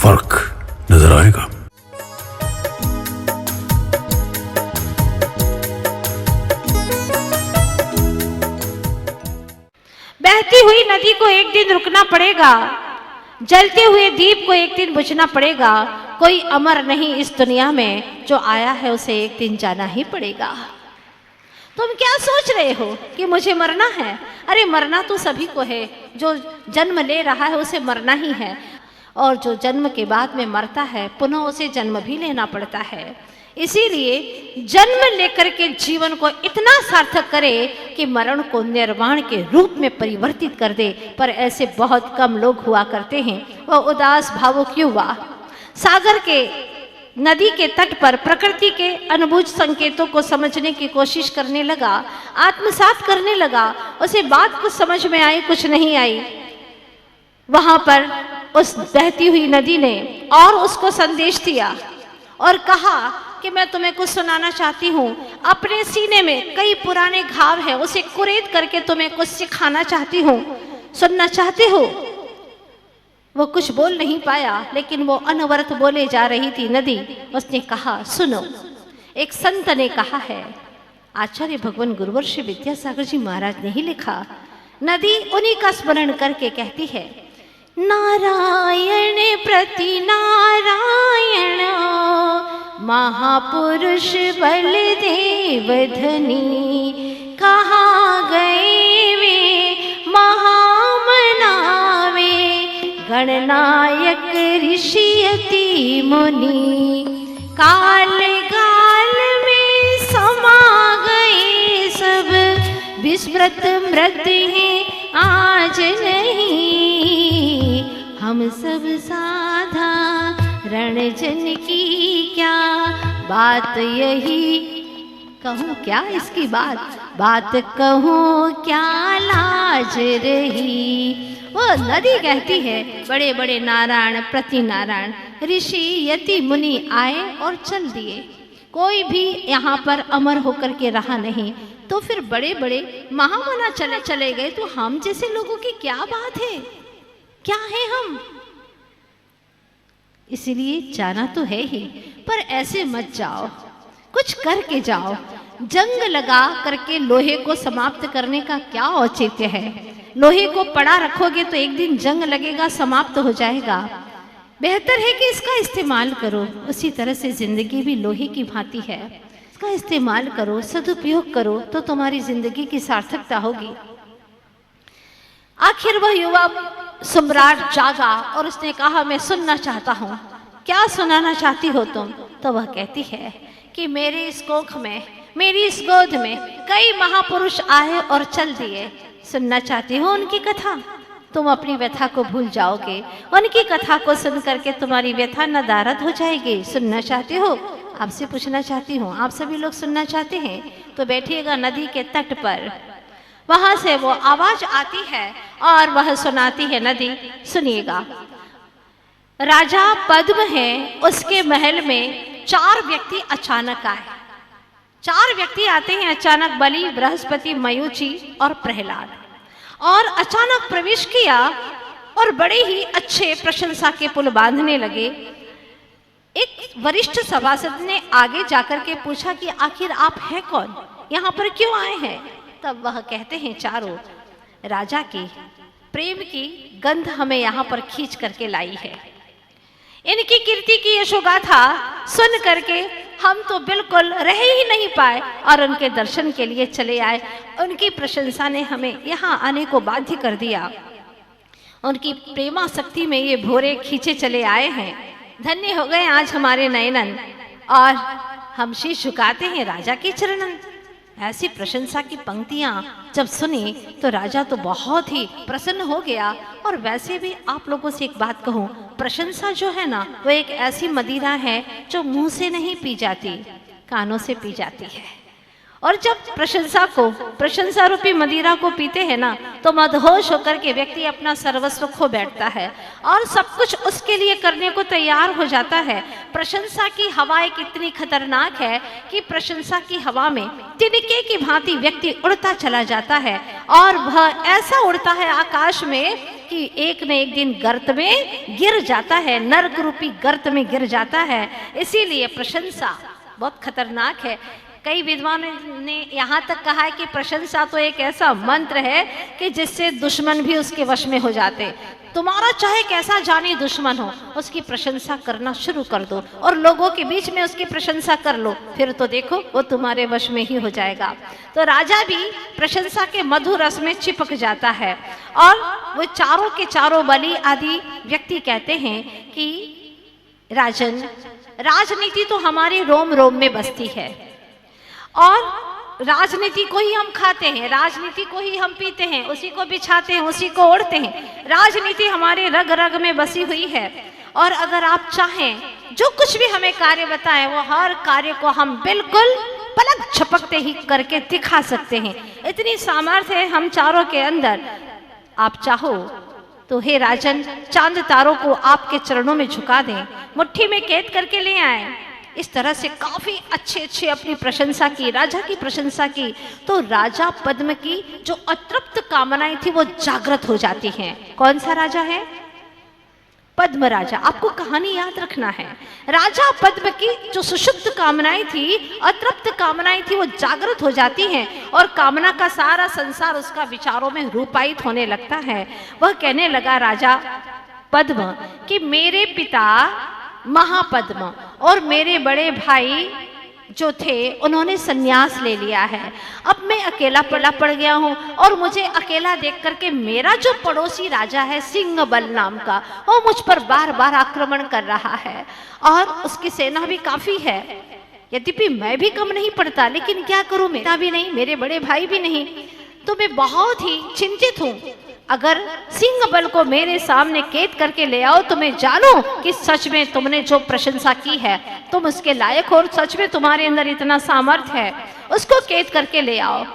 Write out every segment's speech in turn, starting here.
फर्क नजर आएगा। बहती हुई नदी को एक दिन रुकना पड़ेगा, जलते हुए दीप को एक दिन बुझना पड़ेगा। कोई अमर नहीं इस दुनिया में, जो आया है उसे एक दिन जाना ही पड़ेगा। तुम क्या सोच रहे हो कि मुझे मरना है? अरे मरना तो सभी को है, जो जन्म ले रहा है उसे मरना ही है, और जो जन्म के बाद में मरता है पुनः उसे जन्म भी लेना पड़ता है। इसीलिए जन्म लेकर के जीवन को इतना सार्थक करे कि मरण को निर्वाण के रूप में परिवर्तित कर दे। पर ऐसे बहुत कम लोग हुआ करते हैं। वह उदास भावुक युवा सागर के नदी के तट पर प्रकृति के अनुभूत संकेतों को समझने की कोशिश करने लगा, आत्मसात करने लगा। उसे बात कुछ समझ में आई, कुछ नहीं आई। वहां पर उस बहती हुई नदी ने और उसको संदेश दिया और कहा कि मैं तुम्हें कुछ सुनाना चाहती हूँ। अपने सीने में कई पुराने घाव हैं, उसे कुरेद करके तुम्हें कुछ सिखाना चाहती हूँ। सुनना चाहते हो? वो कुछ बोल नहीं पाया, लेकिन वो अनवरत बोले जा रही थी नदी। उसने कहा, सुनो। एक संत ने कहा है, आचार्य भगवान गुरुवर्षि विद्यासागर जी महाराज ने ही लिखा। नदी उन्हीं का स्मरण करके कहती है, नारायण प्रति नारायण महापुरुष बलदेव धनी, कहाँ गए वे महामनावे गणनायक ऋषि अति मुनि, काल काल में समा गए सब, विस्मृत मृत हैं आज नहीं, हम सब साधारण जन की क्या बात यही, कहूँ क्या इसकी बात कहूँ क्या लाज रही। वो नदी कहती है, बड़े बड़े नारायण प्रति नारायण ऋषि यति मुनि आए और चल दिए, कोई भी यहाँ पर अमर होकर के रहा नहीं। तो फिर बड़े बड़े महामना चले गए, तो हम जैसे लोगों की क्या बात है, क्या है हम? इसलिए जाना तो है ही, पर ऐसे मत जाओ, कुछ करके जाओ। जंग लगा करके लोहे को समाप्त करने का क्या औचित्य है? लोहे को पड़ा रखोगे तो एक दिन जंग लगेगा, समाप्त हो जाएगा। बेहतर है कि इसका इस्तेमाल करो। उसी तरह से जिंदगी भी लोहे की भांति है, इसका इस्तेमाल करो, सदुपयोग करो, तो तुम्हारी जिंदगी की सार्थकता होगी। आखिर वह युवा सम्राट जागा और उसने कहा, मैं सुनना चाहता हूँ। क्या सुनाना चाहती हो तुम? तो वह कहती है कि मेरे इस कोख में, मेरी इस गोद में कई महापुरुष आए और चल दिए। सुनना चाहती हो उनकी कथा? तुम अपनी व्यथा को भूल जाओगे, उनकी कथा को सुन करके तुम्हारी व्यथा नदारद हो जाएगी। सुनना चाहती हो? आपसे पूछना चाहती हूँ, आप सभी लोग सुनना चाहते हैं तो बैठिएगा नदी के तट पर। वहां से वो आवाज आती है और वह सुनाती है नदी। सुनिएगा। राजा पद्म है, उसके महल में 4 व्यक्ति अचानक आए। 4 व्यक्ति आते हैं अचानक, बलि, बृहस्पति, मयूची और प्रहलाद, और अचानक प्रवेश किया और बड़े ही अच्छे प्रशंसा के पुल बांधने लगे। एक वरिष्ठ सभासद ने आगे जाकर के पूछा कि आखिर आप हैं कौन, यहाँ पर क्यों आए हैं? तब वह कहते हैं, चारों राजा की प्रेम की गंध हमें यहाँ पर खींच करके लाई है। इनकी कीर्ति की यशोगाथा सुन करके हम तो बिल्कुल रह ही नहीं पाए और उनके दर्शन के लिए चले आए। उनकी प्रशंसा ने हमें यहाँ आने को बाध्य कर दिया। उनकी प्रेमा शक्ति में ये भोरे खींचे चले आए हैं। धन्य हो गए आज हमारे नयनन, और हम शीश झुकाते हैं राजा के चरणन। ऐसी प्रशंसा की पंक्तियां जब सुनी तो राजा तो बहुत ही प्रसन्न हो गया। और वैसे भी आप लोगों से एक बात कहूँ, प्रशंसा जो है ना, वो एक ऐसी मदिरा है जो मुंह से नहीं पी जाती, कानों से पी जाती है। और जब प्रशंसा रूपी मदिरा को पीते हैं ना, तो मदहोश होकर के व्यक्ति अपना सर्वस्व खो बैठता है और सब कुछ उसके लिए करने को तैयार हो जाता है। प्रशंसा की हवाएं कितनी खतरनाक है कि प्रशंसा की हवा में तिनके की भांति व्यक्ति उड़ता चला जाता है, और वह ऐसा उड़ता है आकाश में कि एक न एक दिन गर्त में गिर जाता है, नरक रूपी गर्त में गिर जाता है। इसीलिए प्रशंसा बहुत खतरनाक है। कई विद्वानों ने यहाँ तक कहा है कि प्रशंसा तो एक ऐसा मंत्र है कि जिससे दुश्मन भी उसके वश में हो जाते। तुम्हारा चाहे कैसा जानी दुश्मन हो, उसकी प्रशंसा करना शुरू कर दो और लोगों के बीच में उसकी प्रशंसा कर लो, फिर तो देखो वो तुम्हारे वश में ही हो जाएगा। तो राजा भी प्रशंसा के मधुर रस में चिपक जाता है और वो चारों के चारों बलि आदि व्यक्ति कहते हैं कि राजन, राजनीति तो हमारे रोम रोम में बसती है और राजनीति को ही हम खाते हैं, राजनीति को ही हम पीते हैं, उसी को बिछाते हैं, उसी को ओढ़ते हैं। राजनीति हमारे रग रग में बसी हुई है और अगर आप चाहें जो कुछ भी हमें कार्य बताएं वो हर कार्य को हम बिल्कुल पलक झपकते ही करके दिखा सकते हैं। इतनी सामर्थ्य है हम चारों के अंदर। आप चाहो तो हे राजन, चांद तारों को आपके चरणों में झुका दें, मुट्ठी में कैद करके ले आए। इस तरह से काफी अच्छे अपनी प्रशंसा की, राजा की प्रशंसा की। तो राजा पद्म की जो अतृप्त कामनाएं थी वो जागृत हो जाती हैं। कौन सा राजा है? पद्म राजा। आपको कहानी याद रखना है। राजा पद्म की जो सुषुप्त कामनाएं थी, अतृप्त कामनाएं थी, वो जागृत हो जाती हैं और कामना का सारा संसार उसका विचारों में रूपायित होने लगता है। वह कहने लगा राजा पद्म कि मेरे पिता महापद्म और मेरे बड़े भाई जो थे उन्होंने संन्यास ले लिया है। अब मैं अकेला पड़ गया हूँ और मुझे अकेला देख करके मेरा जो पड़ोसी राजा है सिंहबल नाम का, वो मुझ पर बार बार आक्रमण कर रहा है और उसकी सेना भी काफी है। यद्यपि मैं भी कम नहीं पड़ता, लेकिन क्या करूँ, मेरा भी नहीं, मेरे बड़े भाई भी नहीं, तो मैं बहुत ही चिंतित हूँ। अगर सिंहबल को मेरे सामने कैद करके ले आओ तो मैं जानूं कि सच में तुमने जो प्रशंसा की है तुम उसके लायक हो और सच में तुम्हारे अंदर इतना सामर्थ्य है, उसको कैद करके ले आओ।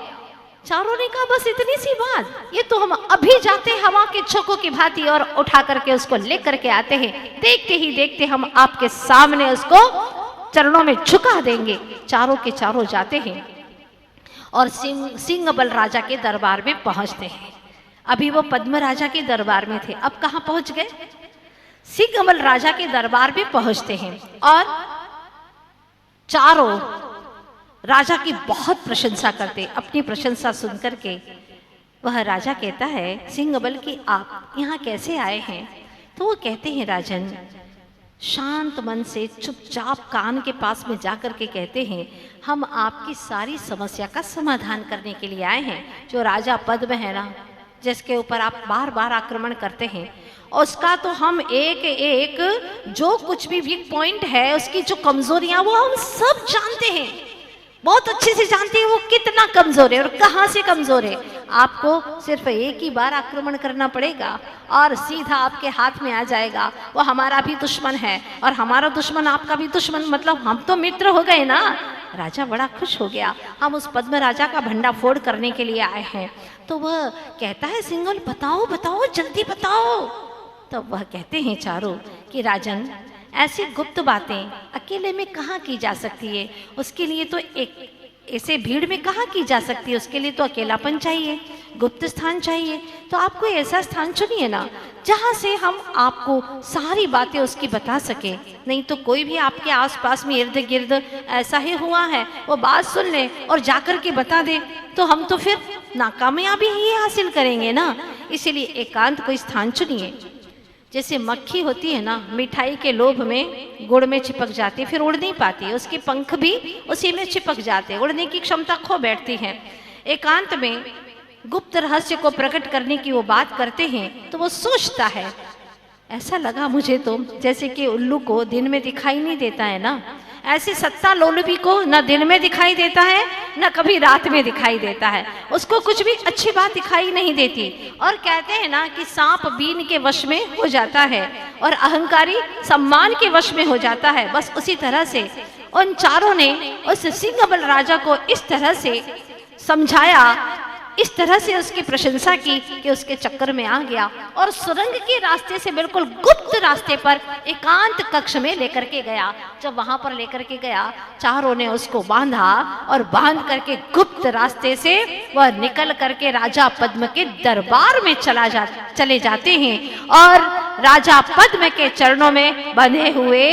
चारों ने कहा बस इतनी सी बात, ये तो हम अभी जाते हवा के झोंकों की भांति और उठा करके उसको ले करके आते हैं, देखते ही देखते हम आपके सामने उसको चरणों में झुका देंगे। चारों के चारों जाते हैं और सिंहबल राजा के दरबार में पहुंचते हैं। अभी वो पद्म राजा के दरबार में थे, अब कहाँ पहुंच गए? सिंहबल राजा के दरबार में पहुंचते हैं और चारों राजा की बहुत प्रशंसा करते। अपनी प्रशंसा सुनकर के वह राजा कहता है सिंहबल कि आप यहाँ कैसे आए हैं? तो वो कहते हैं राजन, शांत मन से चुपचाप कान के पास में जाकर के कहते हैं हम आपकी सारी समस्या का समाधान करने के लिए आए हैं। जो राजा पद्म है ना, जिसके ऊपर आप बार बार आक्रमण करते हैं, उसका तो हम एक एक जो कुछ भी वीक पॉइंट है, उसकी जो कमजोरियां, वो हम सब जानते हैं, बहुत अच्छे से जानते हैं वो कितना कमजोर है और कहाँ से कमजोर है। आपको सिर्फ एक ही बार आक्रमण करना पड़ेगा और सीधा आपके हाथ में आ जाएगा। वो हमारा भी दुश्मन है और हमारा दुश्मन आपका भी दुश्मन, मतलब हम तो मित्र हो गए ना। राजा बड़ा खुश हो गया, हम उस पद्म राजा का भंडाफोड़ करने के लिए आए हैं। तो वह कहता है सिंहबल बताओ बताओ जल्दी बताओ। तो वह कहते हैं चारों कि राजन, ऐसी गुप्त बातें अकेले में कहाँ की जा सकती है, उसके लिए तो एक ऐसे भीड़ में कहाँ की जा सकती है, उसके लिए तो अकेलापन चाहिए, गुप्त स्थान चाहिए। तो आप कोई ऐसा स्थान चुनिए ना जहाँ से हम आपको सारी बातें उसकी बता सके। नहीं तो कोई भी आपके आसपास में इर्द गिर्द ऐसा ही हुआ है वो बात सुन ले और जाकर के बता दे तो हम तो फिर नाकामयाबी ही हासिल करेंगे ना। इसीलिए एकांत कोई स्थान चुनिए। जैसे मक्खी होती है ना, मिठाई के लोभ में गुड़ में चिपक जाती है, फिर उड़ नहीं पाती, उसके पंख भी उसी में चिपक जाते हैं, उड़ने की क्षमता खो बैठती है। एकांत में गुप्त रहस्य को प्रकट करने की वो बात करते हैं तो वो सोचता है, ऐसा लगा मुझे तो जैसे कि उल्लू को दिन में दिखाई नहीं देता है ना, ऐसे सत्ता लोलुपी को न दिन में दिखाई देता है न कभी रात में दिखाई देता है, उसको कुछ भी अच्छी बात दिखाई नहीं देती। और कहते हैं ना कि सांप बीन के वश में हो जाता है और अहंकारी सम्मान के वश में हो जाता है। बस उसी तरह से उन चारों ने उस सिंहबल राजा को इस तरह से समझाया, इस तरह से उसकी प्रशंसा की कि उसके चक्कर में आ गया और सुरंग के रास्ते से बिल्कुल गुप्त रास्ते पर एकांत कक्ष में लेकर के गया। जब वहां पर लेकर के गया, चारों ने उसको बांधा और बांध करके गुप्त रास्ते से वह निकल करके राजा पद्म के दरबार में चले जाते हैं और राजा पद्म के चरणों में बंधे हुए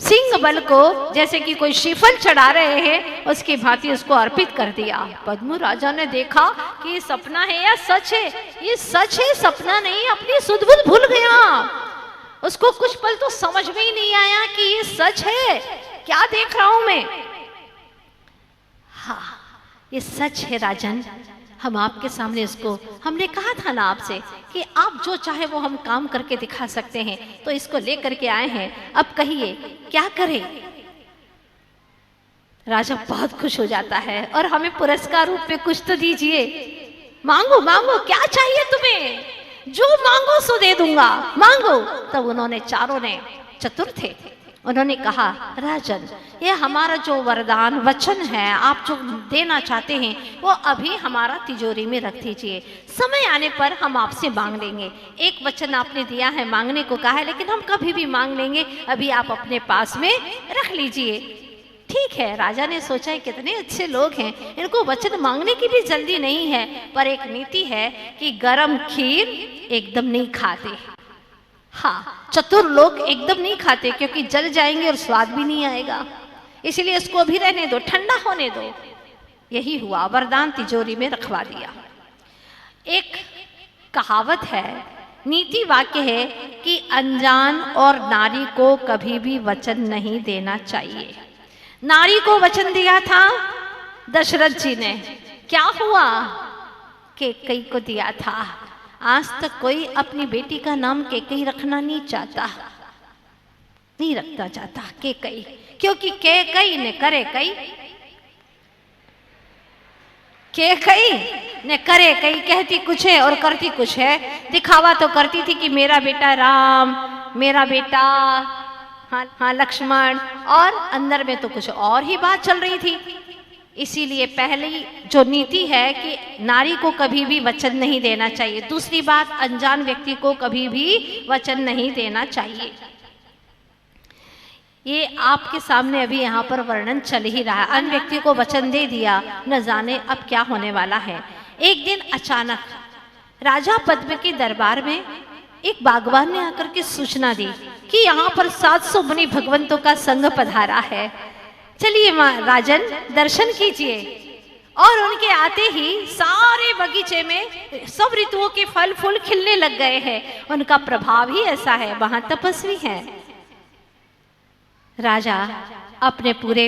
सिंह बल को जैसे कि कोई श्रीफल चढ़ा रहे हैं उसकी भांति उसको अर्पित कर दिया। पद्म राजा ने देखा कि ये सपना है या सच है, ये सच है सपना नहीं, अपनी सुध बुध भूल गया। उसको कुछ पल तो समझ में ही नहीं आया कि ये सच है, क्या देख रहा हूं मैं। हाँ, ये सच है राजन, हम आपके सामने इसको, हमने कहा था ना आपसे कि आप जो चाहे वो हम काम करके दिखा सकते हैं, तो इसको लेकर के आए हैं, अब कहिए क्या करें। राजा बहुत खुश हो जाता है और हमें पुरस्कार रूप में कुछ तो दीजिए, मांगो मांगो, क्या चाहिए तुम्हें, जो मांगो सो दे दूंगा, मांगो। तब उन्होंने, चारों ने, चतुर थे, उन्होंने कहा राजन, ये हमारा जो वरदान वचन है, आप जो देना चाहते हैं वो अभी हमारा तिजोरी में रख दीजिए, समय आने पर हम आपसे मांग लेंगे। एक वचन आपने दिया है, मांगने को कहा है, लेकिन हम कभी भी मांग लेंगे, अभी आप अपने पास में रख लीजिए। ठीक है, राजा ने सोचा है कितने अच्छे लोग हैं, इनको वचन मांगने की भी जल्दी नहीं है, पर एक नीति है कि गरम खीर एकदम नहीं खाते। हाँ, चतुर लोग एकदम नहीं खाते क्योंकि जल जाएंगे और स्वाद भी नहीं आएगा, इसलिए इसको भी रहने दो, ठंडा होने दो। यही हुआ, वरदान तिजोरी में रखवा दिया। एक कहावत है, नीति वाक्य है कि अनजान और नारी को कभी भी वचन नहीं देना चाहिए। नारी को वचन दिया था दशरथ जी ने, क्या हुआ, कैकेयी को दिया था। आज तक कोई अपनी बेटी का नाम कैकेयी रखना नहीं चाहता, नहीं रखना चाहता कैकेयी, क्योंकि कैकेयी ने करे कई, कैकेयी ने करे कई, कहती कुछ है और करती कुछ है। दिखावा तो करती थी कि मेरा बेटा राम, मेरा बेटा हाँ लक्ष्मण, और अंदर में तो कुछ और ही बात चल रही थी। इसीलिए पहली जो नीति है कि नारी को कभी भी वचन नहीं देना चाहिए। दूसरी बात, अनजान व्यक्ति को कभी भी वचन नहीं देना चाहिए। ये आपके सामने अभी यहाँ पर वर्णन चल ही रहा है। अन्य व्यक्ति को वचन दे दिया, न जाने अब क्या होने वाला है। एक दिन अचानक राजा पद्म के दरबार में एक बागवान ने आकर के सूचना दी कि यहाँ पर 700 मुनि भगवंतों का संघ पधारा है, चलिए राजन दर्शन कीजिए। और उनके आते ही सारे बगीचे में सब ऋतुओं के फल फूल खिलने लग गए हैं। उनका प्रभाव ही ऐसा है, वहां तपस्वी है। राजा अपने पूरे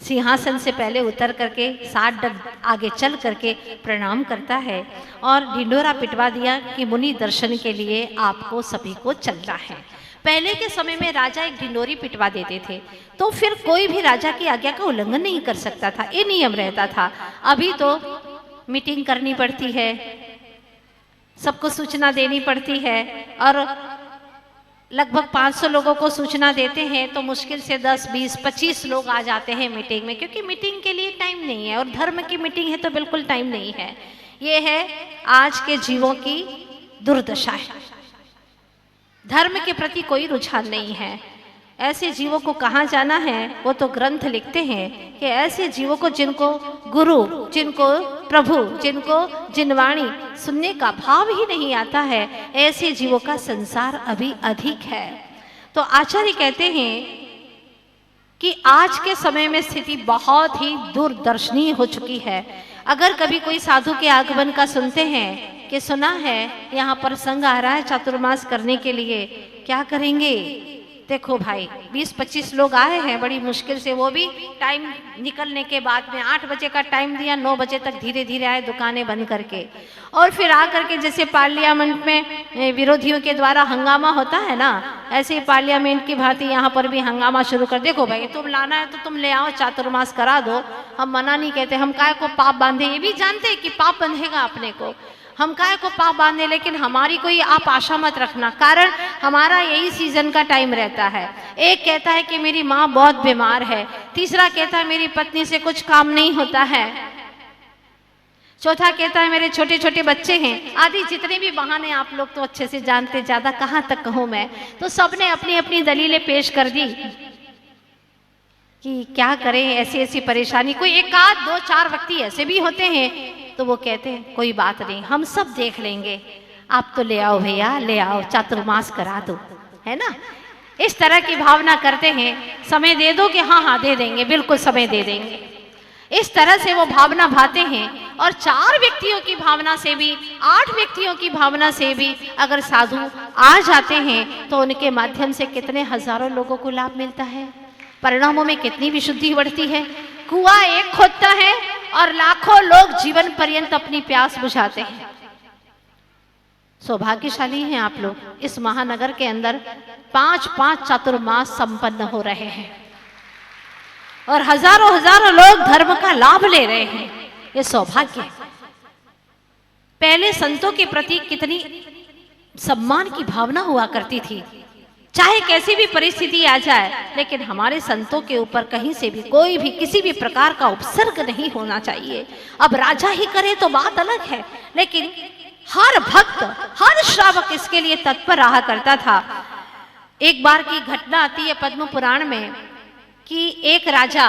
सिंहासन से पहले उतर करके 60 डग आगे चल करके प्रणाम करता है और ढिंडोरा पिटवा दिया कि मुनि दर्शन के लिए आपको सभी को चलना है। पहले के समय में राजा एक ढिंडोरी पिटवा देते थे तो फिर कोई भी राजा की आज्ञा का उल्लंघन नहीं कर सकता था, ये नियम रहता था। अभी तो मीटिंग करनी पड़ती है, सबको सूचना देनी पड़ती है और लगभग 500 लोगों को सूचना देते हैं तो मुश्किल से 10, 20, 25 लोग आ जाते हैं मीटिंग में, क्योंकि मीटिंग के लिए टाइम नहीं है। और धर्म की मीटिंग है तो बिल्कुल टाइम नहीं है। ये है आज के जीवों की दुर्दशा है। धर्म के प्रति कोई रुझान नहीं है। ऐसे जीवों को कहाँ जाना है, वो तो ग्रंथ लिखते हैं कि ऐसे जीवों को जिनको गुरु, जिनको प्रभु, जिनको जिनवाणी सुनने का भाव ही नहीं आता है, ऐसे जीवों का संसार अभी अधिक है। तो आचार्य कहते हैं कि आज के समय में स्थिति बहुत ही दूरदर्शनीय हो चुकी है। अगर कभी कोई साधु के आगमन का सुनते हैं कि सुना है यहाँ पर संघ आ रहा है चातुर्मास करने के लिए, क्या करेंगे? देखो भाई 20-25 लोग आए हैं बड़ी मुश्किल से, वो भी टाइम निकलने के बाद में 8 बजे का टाइम दिया, 9 बजे तक धीरे धीरे आए दुकानें बंद करके। और फिर आ करके जैसे पार्लियामेंट में विरोधियों के द्वारा हंगामा होता है ना, ऐसे ही पार्लियामेंट की भांति यहाँ पर भी हंगामा शुरू कर। देखो भाई तुम लाना है तो तुम ले आओ, चातुर्मास करा दो, हम मना नहीं कहते, हम काय को पाप बांधे, ये भी जानते हैं कि पाप बंधेगा अपने को, हम काय को पाप बांधे, लेकिन हमारी कोई आप आशा मत रखना, कारण हमारा यही सीजन का टाइम रहता है। एक कहता है कि मेरी माँ बहुत बीमार है, तीसरा कहता है मेरी पत्नी से कुछ काम नहीं होता है, चौथा कहता है मेरे छोटे छोटे बच्चे हैं, आदि जितने भी बहाने आप लोग तो अच्छे से जानते, ज्यादा कहाँ तक कहूँ मैं। तो सबने अपनी अपनी दलीलें पेश कर दी कि क्या करें, ऐसी ऐसी परेशानी। कोई एक आध दो चार व्यक्ति ऐसे भी होते हैं तो वो कहते हैं कोई बात नहीं, हम सब देख लेंगे, आप तो ले आओ भैया, ले आओ, चातुर्मास करा दो, है ना। इस तरह की भावना करते हैं, समय दे दो कि हाँ हाँ दे देंगे, बिल्कुल समय दे देंगे। इस तरह से वो भावना भाते हैं। और 4 व्यक्तियों की भावना से भी, 8 व्यक्तियों की भावना से भी अगर साधु आ जाते हैं तो उनके माध्यम से कितने हजारों लोगों को लाभ मिलता है, परिणामों में कितनी विशुद्धि बढ़ती है। कुआं एक खोदता है और लाखों लोग जीवन पर्यंत अपनी प्यास बुझाते हैं। सौभाग्यशाली हैं आप लोग, इस महानगर के अंदर 5-5 चातुर्मास संपन्न हो रहे हैं और हजारों हजारों लोग धर्म का लाभ ले रहे हैं। ये सौभाग्य है। पहले संतों के प्रति कितनी सम्मान की भावना हुआ करती थी, चाहे कैसी भी परिस्थिति आ जाए, लेकिन हमारे संतों के ऊपर कहीं से भी कोई भी किसी भी प्रकार का उपसर्ग नहीं होना चाहिए। अब राजा ही करे तो बात अलग है, लेकिन हर भक्त, हर श्रावक इसके लिए तत्पर रहा करता था। एक बार की घटना आती है पद्म पुराण में कि एक राजा,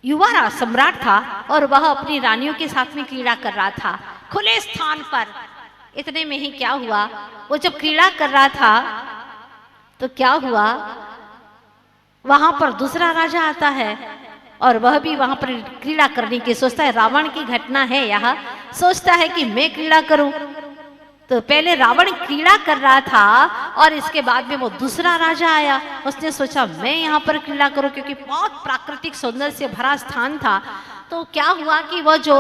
युवा सम्राट था और वह अपनी रानियों के साथ में क्रीड़ा कर रहा था खुले स्थान पर। इतने में ही क्या हुआ, वो जब क्रीड़ा कर रहा था तो क्या हुआ, वहां पर दूसरा राजा आता है और वह भी वहां पर क्रीड़ा करने की सोचता है। रावण की घटना है यहाँ, सोचता है कि मैं क्रीड़ा करूं। तो पहले रावण क्रीड़ा कर रहा था और इसके बाद में वो दूसरा राजा आया, उसने सोचा मैं यहाँ पर क्रीड़ा करूं, क्योंकि बहुत प्राकृतिक सौंदर्य से भरा स्थान था। तो क्या हुआ कि वह जो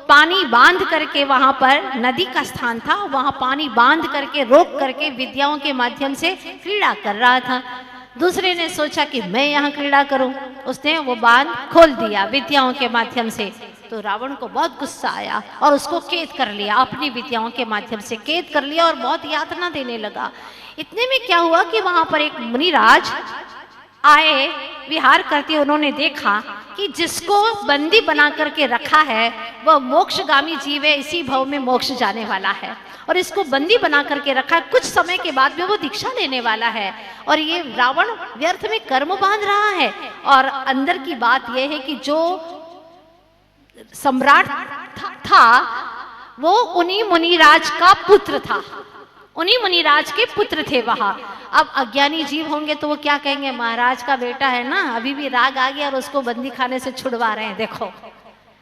पानी बांध करके, वहां पर नदी का स्थान था, वहां पानी बांध करके रोक करके विद्याओं के माध्यम से क्रीड़ा कर रहा था। दूसरे ने सोचा कि मैं यहाँ क्रीड़ा करूं, उसने वो बांध खोल दिया विद्याओं के माध्यम से। तो रावण को बहुत गुस्सा आया और उसको कैद कर लिया, अपनी विद्याओं के माध्यम से कैद कर लिया और बहुत यातना देने लगा। इतने में क्या हुआ कि वहां पर एक मुनिराज आए विहार करते, उन्होंने देखा कि जिसको बंदी बना करके रखा है वह मोक्षगामी जीव है, इसी भव में मोक्ष जाने वाला है, और इसको बंदी बना करके रखा है, कुछ समय के बाद में वो दीक्षा लेने वाला है। और ये रावण व्यर्थ में कर्म बांध रहा है। और अंदर की बात यह है कि जो सम्राट था वो उन्हीं मुनिराज का पुत्र था, उन्हीं मुनिराज के पुत्र थे वहां। अब अज्ञानी जीव होंगे तो वो क्या कहेंगे, महाराज का बेटा है ना, अभी भी राग आ गया और उसको बंदी खाने से छुड़वा रहे हैं, देखो।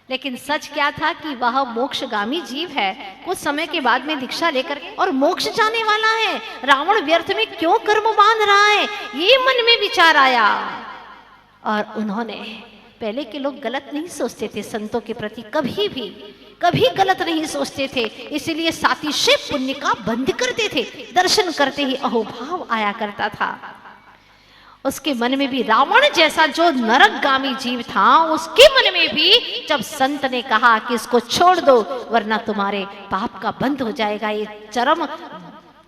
लेकिन सच क्या था कि वह मोक्षगामी जीव है, कुछ समय के बाद में दीक्षा लेकर और मोक्ष जाने वाला है। रावण व्यर्थ में क्यों कर्म बांध रहा है, ये मन में विचार आया। और उन्होंने, पहले के लोग गलत नहीं सोचते थे संतों के प्रति, कभी गलत नहीं सोचते थे, इसलिए सातिशय पुण्य का बंद करते थे। दर्शन करते ही अहोभाव आया करता था। उसके मन में भी रावण जैसा जो नरकगामी जीव था, उसके मन में भी जब संत ने कहा कि इसको छोड़ दो वरना तुम्हारे पाप का बंद हो जाएगा, ये चरम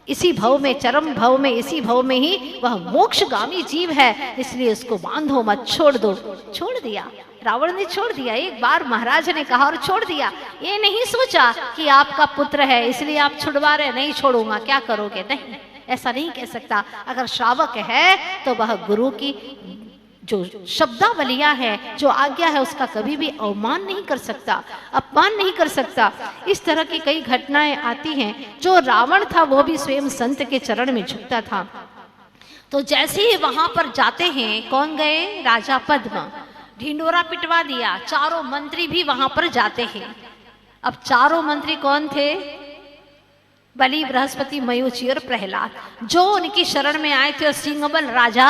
इसी भव में, चरम भव में, इसी भव में ही वह मोक्षगामी जीव है, इसलिए उसको बांधो मत, छोड़ दो। छोड़ दिया, रावण ने छोड़ दिया। एक बार महाराज ने कहा और छोड़ दिया। ये नहीं सोचा कि आपका पुत्र है इसलिए आप छुड़वा रहे, नहीं छोड़ूंगा, क्या करोगे, नहीं, ऐसा नहीं कह सकता। अगर श्रावक है तो वह गुरु की जो शब्दावलियां है, जो आज्ञा है, उसका कभी भी अवमान नहीं कर सकता, अपमान नहीं कर सकता। इस तरह की कई घटनाएं आती हैं। जो रावण था वो भी स्वयं संत के चरण में झुकता था। तो जैसे ही वहां पर जाते हैं, कौन गए, राजा पद्म, ढिंडोरा पिटवा दिया। चारों मंत्री भी वहां पर जाते हैं। अब चारों मंत्री कौन थे, बलि, बृहस्पति, मयूची और प्रहलाद, जो उनकी शरण में आए थे और सिंहबल राजा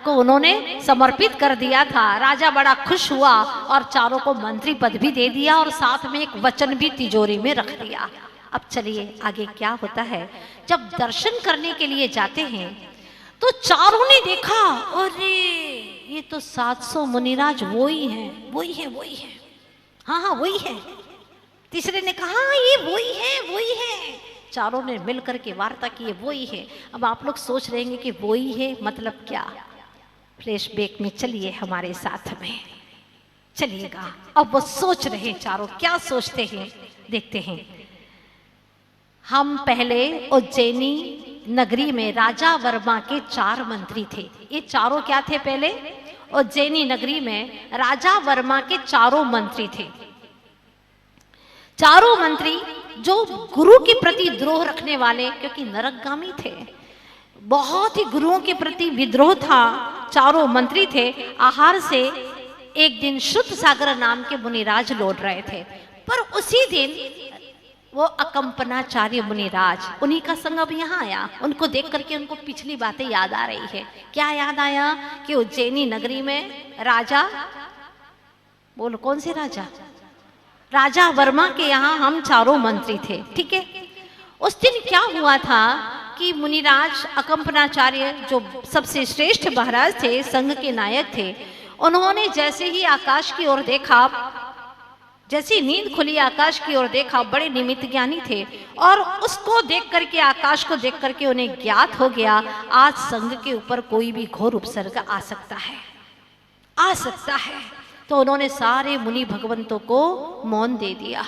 को उन्होंने समर्पित कर दिया था। राजा बड़ा खुश हुआ और चारों को मंत्री पद भी दे दिया और साथ में एक वचन भी तिजोरी में रख दिया। अब चलिए आगे क्या होता है। जब दर्शन करने के लिए जाते हैं तो चारों ने देखा, अरे ये तो 700 मुनिराज वो ही हैं, वही है, हाँ वही है। तीसरे ने कहा ये वही है। चारों ने मिलकर के वार्ता की, ये वही है। अब आप लोग सोच रहे हैं कि वही है मतलब क्या। फ्लैशबैक में चलिए हमारे साथ में। चलिएगा, अब वो सोच रहे चारों, क्या सोचते हैं देखते हैं। हम पहले उज्जैनी नगरी में राजा वर्मा के 4 मंत्री थे। ये चारों क्या थे? पहले उज्जैनी नगरी में राजा वर्मा के 4 मंत्री थे। 4 मंत्री जो गुरु के प्रति द्रोह रखने वाले, क्योंकि नरकगामी थे, बहुत ही गुरुओं के प्रति विद्रोह था। 4 मंत्री थे। आहार से एक दिन शुद्ध सागर नाम के मुनिराज लौट रहे थे, पर उसी दिन वो अकंपनाचार्य मुनिराज, उन्हीं का संग अब यहाँ आया। उनको देख करके उनको पिछली बातें याद आ रही है। क्या याद आया? कि उज्जैनी नगरी में राजा, बोलो कौन से राजा? राजा वर्मा के यहाँ हम 4 मंत्री थे, ठीक है। उस दिन क्या हुआ था कि मुनिराज अकंपनाचार्य, जो सबसे श्रेष्ठ महाराज थे, संघ के नायक थे, उन्होंने जैसे ही आकाश की ओर देखा, जैसी नींद खुली आकाश की ओर देखा, बड़े निमित्त ज्ञानी थे, और उसको देख करके, आकाश को देख करके उन्हें ज्ञात हो गया आज संघ के ऊपर कोई भी घोर उपसर्ग आ सकता है, आ सकता है। तो उन्होंने सारे मुनि भगवंतों को मौन दे दिया।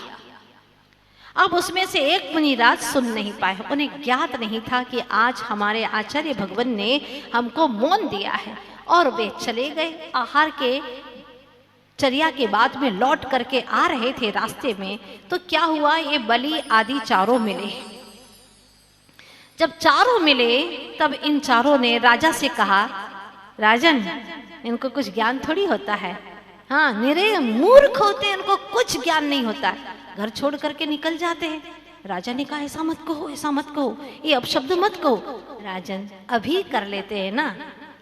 अब उसमें से एक मुनिराज सुन नहीं पाए, उन्हें ज्ञात नहीं था कि आज हमारे आचार्य भगवान ने हमको मौन दिया है, और वे चले गए। आहार के चर्या के बाद में लौट करके आ रहे थे रास्ते में, तो क्या हुआ, ये बलि आदि 4 मिले। जब 4 मिले तब इन 4 ने राजा से कहा, राजन, इनको कुछ ज्ञान थोड़ी होता है, हाँ, निरे मूर्ख होते हैं, इनको कुछ ज्ञान नहीं होता, घर छोड़ करके निकल जाते हैं। राजा ने कहा, ऐसा मत कहो, ऐसा मत कहो, ये अपशब्द मत कहो। राजन, अभी कर लेते हैं ना,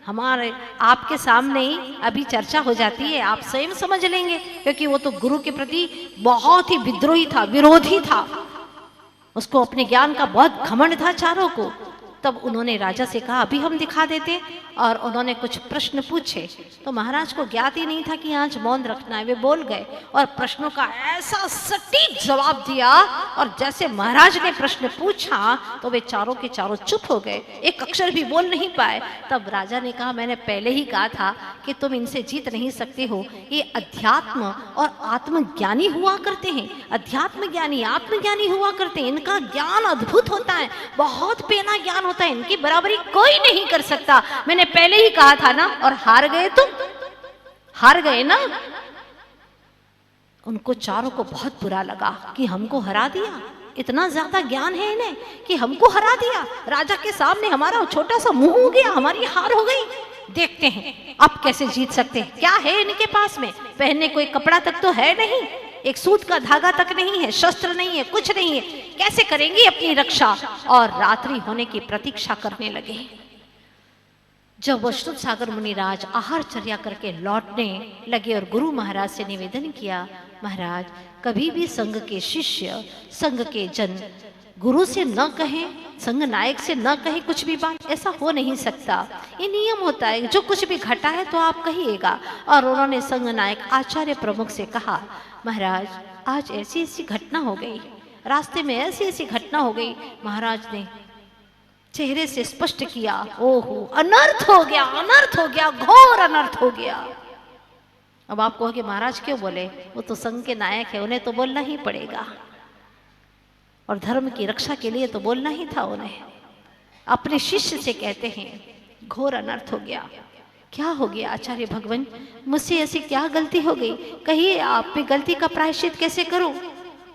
हमारे आपके सामने ही अभी चर्चा हो जाती है, आप स्वयं समझ लेंगे, क्योंकि वो तो गुरु के प्रति बहुत ही विद्रोही था, विरोधी था, उसको अपने ज्ञान का बहुत घमंड था 4 को। तब उन्होंने राजा से कहा, अभी हम दिखा देते, और उन्होंने कुछ प्रश्न पूछे। तो महाराज को ज्ञात ही नहीं था कि आज मौन रखना है, वे बोल गए और प्रश्नों का ऐसा सटीक जवाब दिया, और जैसे महाराज ने प्रश्न पूछा तो वे 4 के 4 चुप हो गए, एक अक्षर भी बोल नहीं पाए। तब राजा ने कहा, मैंने पहले ही कहा था कि तुम इनसे जीत नहीं सकते हो, ये अध्यात्म और आत्मज्ञानी हुआ करते हैं, अध्यात्म ज्ञानी आत्मज्ञानी हुआ करते हैं, इनका ज्ञान अद्भुत होता है, बहुत पेना ज्ञान होता है, इनकी बराबरी कोई नहीं कर सकता, मैंने पहले ही कहा था ना। और हार गए, तुम हार गए ना। उनको 4 को बहुत बुरा लगा कि हमको हरा दिया, इतना ज्यादा ज्ञान है इन्हें कि हमको हरा दिया, राजा के सामने हमारा छोटा सा मुंह हो गया, हमारी हार हो गई। देखते हैं अब कैसे जीत सकते हैं। क्या है इनके पास में? पहनने कोई कपड़ा तक तो है नहीं, एक सूत का धागा तक नहीं है, शस्त्र नहीं है, कुछ नहीं है, कैसे करेंगे अपनी रक्षा? और रात्रि होने की प्रतीक्षा करने लगे। जब वशुद सागर मुनिराज आहार चर्या करके लौटने लगे और गुरु महाराज से निवेदन किया, महाराज, कभी भी संघ के शिष्य, संघ के जन गुरु से न कहें, संघ नायक से न कहें कुछ भी बात, ऐसा हो नहीं सकता, ये नियम होता है, जो कुछ भी घटा है तो आप कहिएगा। और उन्होंने संघ नायक आचार्य प्रमुख से कहा, महाराज, आज ऐसी ऐसी घटना हो गई, रास्ते में ऐसी ऐसी घटना हो गई। महाराज ने चेहरे से स्पष्ट किया, ओहो, अनर्थ हो गया, अनर्थ हो गया, घोर अनर्थ हो गया। अब आप कहोगे, महाराज क्यों बोले? वो तो संघ के नायक है, उन्हें तो बोलना ही पड़ेगा, और धर्म की रक्षा के लिए तो बोलना ही था उन्हें। अपने शिष्य से कहते हैं, घोर अनर्थ हो गया। क्या हो गया आचार्य भगवान? मुझसे ऐसी क्या गलती हो गई? कहिए, आप भी गलती का प्रायश्चित कैसे करूं?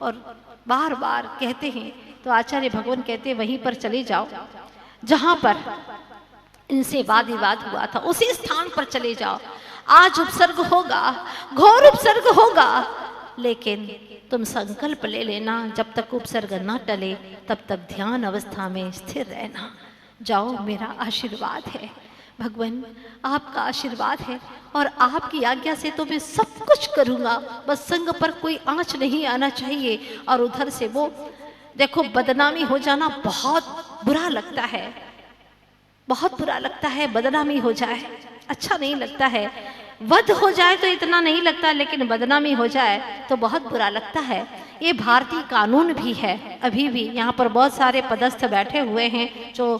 और बार बार कहते हैं। तो आचार्य भगवान कहते हैं, वहीं पर चले जाओ जहां पर इनसे वाद विवाद हुआ था, उसी स्थान पर चले जाओ। आज उपसर्ग होगा, घोर उपसर्ग होगा, लेकिन तुम संकल्प ले लेना, जब तक उपसर्ग न टले तब तक ध्यान अवस्था में स्थिर रहना। जाओ, मेरा आशीर्वाद है भगवान, आपका आशीर्वाद है, और आपकी आज्ञा से तो मैं सब कुछ करूँगा, बस संग पर कोई आँच नहीं आना चाहिए। और उधर से वो देखो, बदनामी हो जाना बहुत बुरा लगता है, बहुत बुरा लगता है, बदनामी हो जाए अच्छा नहीं लगता है। वध हो जाए तो इतना नहीं लगता, लेकिन बदनामी हो जाए तो बहुत बुरा लगता है। ये भारतीय कानून भी है, अभी भी यहाँ पर बहुत सारे पदस्थ बैठे हुए हैं जो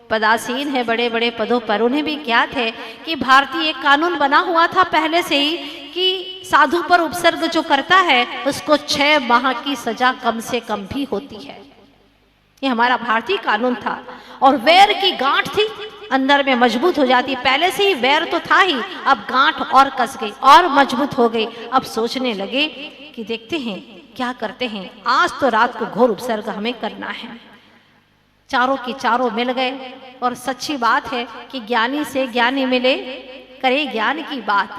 पदासीन है बड़े बड़े पदों पर, उन्हें भी ज्ञात है कि भारतीय एक कानून बना हुआ था पहले से ही कि साधु पर उपसर्ग जो करता है उसको 6 माह की सजा कम से कम भी होती है। ये हमारा भारतीय कानून था। और वैर की गांठ थी, अंदर में मजबूत हो जाती। पहले से ही वैर तो था ही, अब गांठ और कस गई और मजबूत हो गई। अब सोचने लगे कि देखते हैं क्या करते हैं, आज तो रात को घोर उपसर्ग हमें करना है। चारों के चारों मिल गए। और सच्ची बात है कि ज्ञानी से ज्ञानी मिले करे ज्ञान की बात,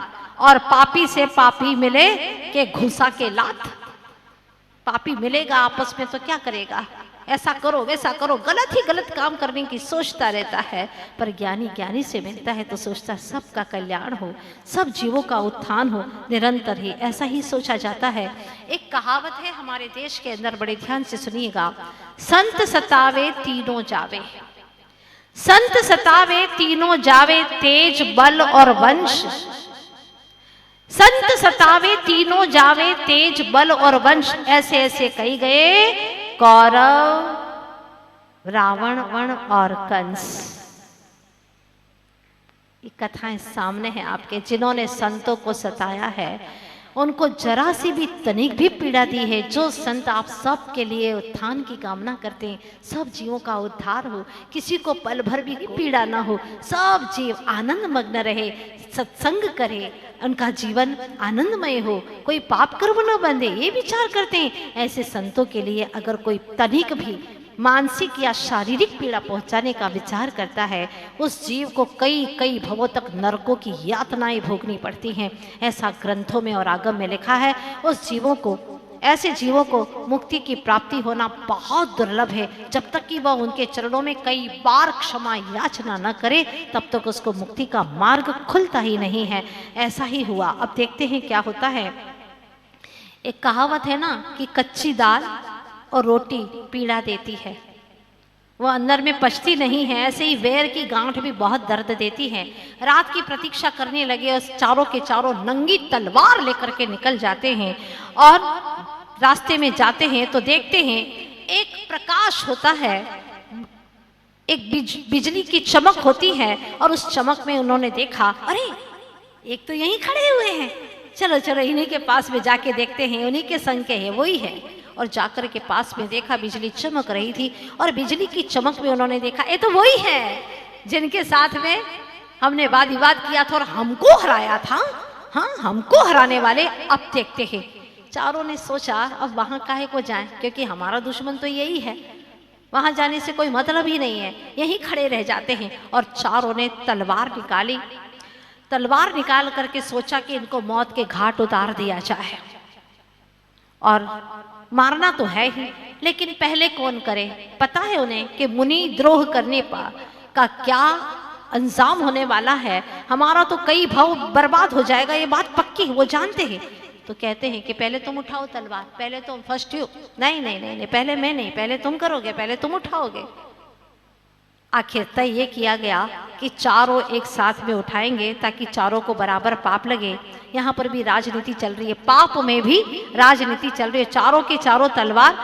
और पापी से पापी मिले के घुसा के लात। पापी मिलेगा आपस में तो क्या करेगा, ऐसा करो वैसा करो, गलत ही गलत काम करने की सोचता रहता है। पर ज्ञानी ज्ञानी से मिलता है तो सोचता है सबका कल्याण हो, सब जीवों का उत्थान हो, निरंतर ही ऐसा ही सोचा जाता है। एक कहावत है हमारे देश के अंदर, बड़े ध्यान से सुनिएगा। संत सतावे तीनों जावे, संत सतावे तीनों जावे, तेज बल और वंश। संत सतावे तीनों जावे, तेज बल और वंश। ऐसे ऐसे कही गए कौरव, रावण, वण और कंस। ये कथाएं सामने हैं आपके। जिन्होंने संतों को सताया है उनको जरा सी भी तनिक भी पीड़ा दी है। जो संत आप सब के लिए उत्थान की कामना करते हैं, सब जीवों का उद्धार हो, किसी को पल भर भी पीड़ा ना हो, सब जीव आनंद मग्न रहे, सत्संग करे, उनका जीवन आनंदमय हो, कोई पाप कर्म न बंधे, ये विचार करते हैं। ऐसे संतों के लिए अगर कोई तनिक भी मानसिक या शारीरिक पीड़ा पहुंचाने का विचार करता है, उस जीव को कई कई भवों तक नरकों की यातनाएं भोगनी पड़ती हैं। ऐसा ग्रंथों में और आगम में लिखा है। उस जीवों को, ऐसे जीवों को मुक्ति की प्राप्ति होना बहुत दुर्लभ है। जब तक कि वह उनके चरणों में कई बार क्षमा याचना न करे, तब तक उसको मुक्ति का मार्ग खुलता ही नहीं है। ऐसा ही हुआ। अब देखते हैं क्या होता है। एक कहावत है ना कि कच्ची दाल और रोटी पीड़ा देती है, वो अंदर में पचती नहीं है। ऐसे ही वैर की गांठ भी बहुत दर्द देती है। रात की प्रतीक्षा करने लगे और चारों के चारों नंगी तलवार लेकर के निकल जाते हैं। और रास्ते में जाते हैं तो देखते हैं एक प्रकाश होता है, एक बिजली की चमक होती है। और उस चमक में उन्होंने देखा, अरे एक तो यहीं खड़े हुए हैं, चलो चलो इन्हीं के पास में जाके देखते हैं, उन्हीं के संग के है, वही है। और जाकर के पास में देखा, बिजली चमक रही थी। और बिजली की चमक में उन्होंने देखा, ये तो वही है जिनके साथ में हमने वाद विवाद किया था और हमको हराया था। हाँ, हमको हराने वाले अब देखते हैं। चारों ने सोचा अब वहां काहे को जाएं, क्योंकि हमारा दुश्मन तो यही है, वहां जाने से कोई मतलब ही नहीं है, यहीं खड़े रह जाते हैं। और चारों ने तलवार निकाली। तलवार निकाल करके सोचा कि इनको मौत के घाट उतार दिया जाए। और मारना तो है ही, लेकिन पहले कौन करे। पता है उन्हें कि मुनि द्रोह करने का क्या अंजाम होने वाला है। हमारा तो कई भाव बर्बाद हो जाएगा, ये बात पक्की है, वो जानते हैं। तो कहते हैं कि पहले तुम उठाओ तलवार, पहले तुम फर्स्ट यू। नहीं नहीं नहीं नहीं, पहले मैं नहीं, पहले तुम करोगे, पहले तुम उठाओगे। आखिर तय ये किया गया कि चारों एक साथ में उठाएंगे ताकि चारों को बराबर पाप लगे। यहाँ पर भी राजनीति चल रही है, पाप में भी राजनीति चल रही है। चारों के चारों तलवार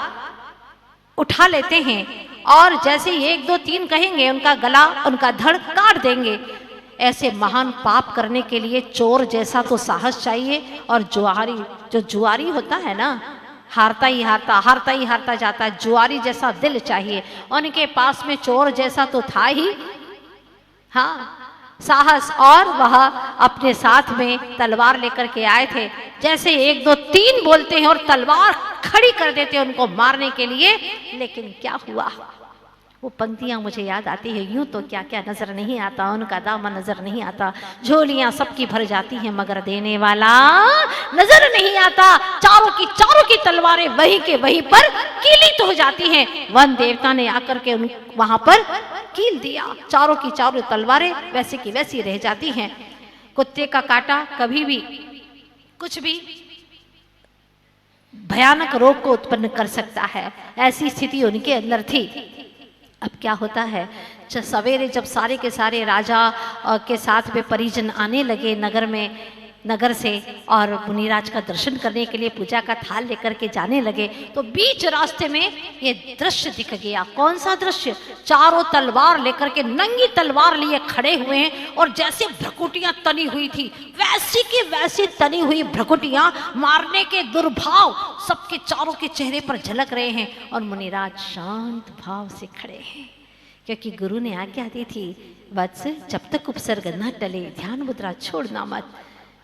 उठा लेते हैं और जैसे 1 2 3 कहेंगे उनका गला, उनका धड़ काट देंगे। ऐसे महान पाप करने के लिए चोर जैसा तो साहस चाहिए। और जो जुआरी होता है ना, हारता ही हारता, हारता ही हारता जाता है, जुआरी जैसा दिल चाहिए। उनके पास में चोर जैसा तो था ही, हाँ, साहस। और वह अपने साथ में तलवार लेकर के आए थे। जैसे 1 2 3 बोलते हैं और तलवार खड़ी कर देते हैं उनको मारने के लिए। लेकिन क्या हुआ, वो पंक्तियां मुझे याद आती है, यूं तो क्या क्या नजर नहीं आता, उनका दामन नजर नहीं आता, झोलियां सबकी भर जाती हैं मगर देने वाला नजर नहीं आता। चारों की तलवारें वहीं के वहीं पर कीलित हो जाती हैं। वन देवता ने आकर के वहां पर कील दिया। चारों की चारों तलवारें वैसे की वैसी रह जाती हैं। कुत्ते का काटा कभी भी कुछ भी भयानक रोग को उत्पन्न कर सकता है, ऐसी स्थिति उनके अंदर थी। अब क्या होता है, सवेरे जब सारे के सारे राजा के साथ में परिजन आने लगे नगर में, नगर से और मुनिराज का दर्शन करने के लिए पूजा का थाल लेकर के जाने लगे तो बीच रास्ते में ये दृश्य दिख गया। कौन सा दृश्य? चारों तलवार लेकर के, नंगी तलवार लिए खड़े हुए हैं और जैसे भ्रकुटियां तनी हुई थी वैसी की वैसी तनी हुई भ्रकुटियां मारने के दुर्भाव सबके चारों के चेहरे पर झलक रहे हैं और मुनिराज शांत भाव से खड़े हैं, क्योंकि गुरु ने आज्ञा दी थी, वत्स जब तक उपसर्ग न टले ध्यान मुद्रा छोड़ना मत।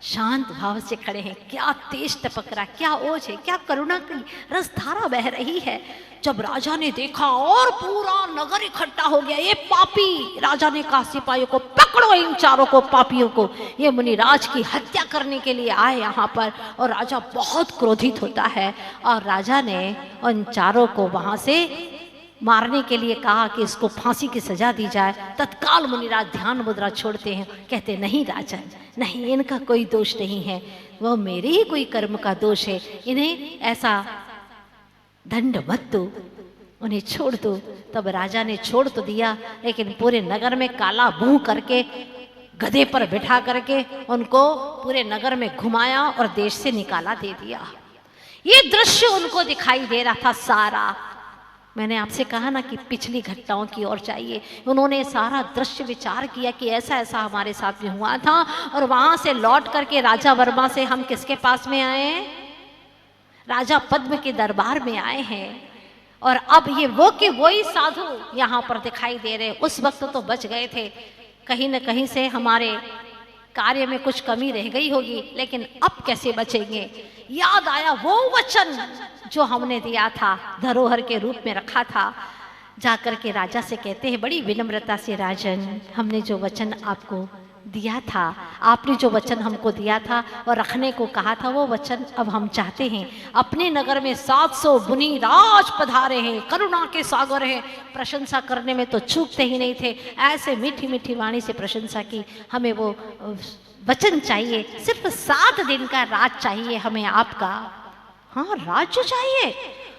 शांत भाव से खड़े हैं। क्या तेज टपक रहा, क्या ओज है, क्या करुणा की रसधारा बह रही है। जब राजा ने देखा और पूरा नगर इकट्ठा हो गया, ये पापी, राजा ने कहा सिपाहियों को पकड़ो इन चारों को, पापियों को, ये मुनिराज की हत्या करने के लिए आए यहाँ पर। और राजा बहुत क्रोधित होता है और राजा ने उन चारों को वहां से मारने के लिए कहा कि इसको फांसी की सजा दी जाए। तत्काल मुनिराज ध्यान मुद्रा छोड़ते हैं, कहते नहीं राजन, नहीं, इनका कोई दोष नहीं है, वो मेरे ही कोई कर्म का दोष है, इन्हें ऐसा दंड मत दो, उन्हें छोड़ दो। तब राजा ने छोड़ तो दिया, लेकिन पूरे नगर में काला मुंह करके गधे पर बिठा करके उनको पूरे नगर में घुमाया और देश से निकाला दे दिया। ये दृश्य उनको दिखाई दे रहा था सारा। मैंने आपसे कहा ना कि पिछली घटनाओं की ओर चाहिए। उन्होंने सारा दृश्य विचार किया कि ऐसा ऐसा हमारे साथ में हुआ था, और वहां से लौट करके राजा वर्मा से हम किसके पास में आए हैं? राजा पद्म के दरबार में आए हैं। और अब ये वो के वही साधु यहाँ पर दिखाई दे रहे। उस वक्त तो बच गए थे, कहीं न कहीं से हमारे कार्य में कुछ कमी रह गई होगी, लेकिन अब कैसे बचेंगे? याद आया वो वचन जो हमने दिया था, धरोहर के रूप में रखा था। जाकर के राजा से कहते हैं बड़ी विनम्रता से, राजन, हमने जो वचन आपको दिया था, आपने जो वचन हमको दिया था और रखने को कहा था, वो वचन अब हम चाहते हैं। अपने नगर में 700 मुनि राज पधारे हैं, करुणा के सागर हैं, प्रशंसा करने में तो चूकते ही नहीं थे। ऐसे मीठी मीठी वाणी से प्रशंसा की। हमें वो वचन चाहिए, सिर्फ 7 दिन का राज चाहिए हमें आपका। हाँ, राज्य चाहिए?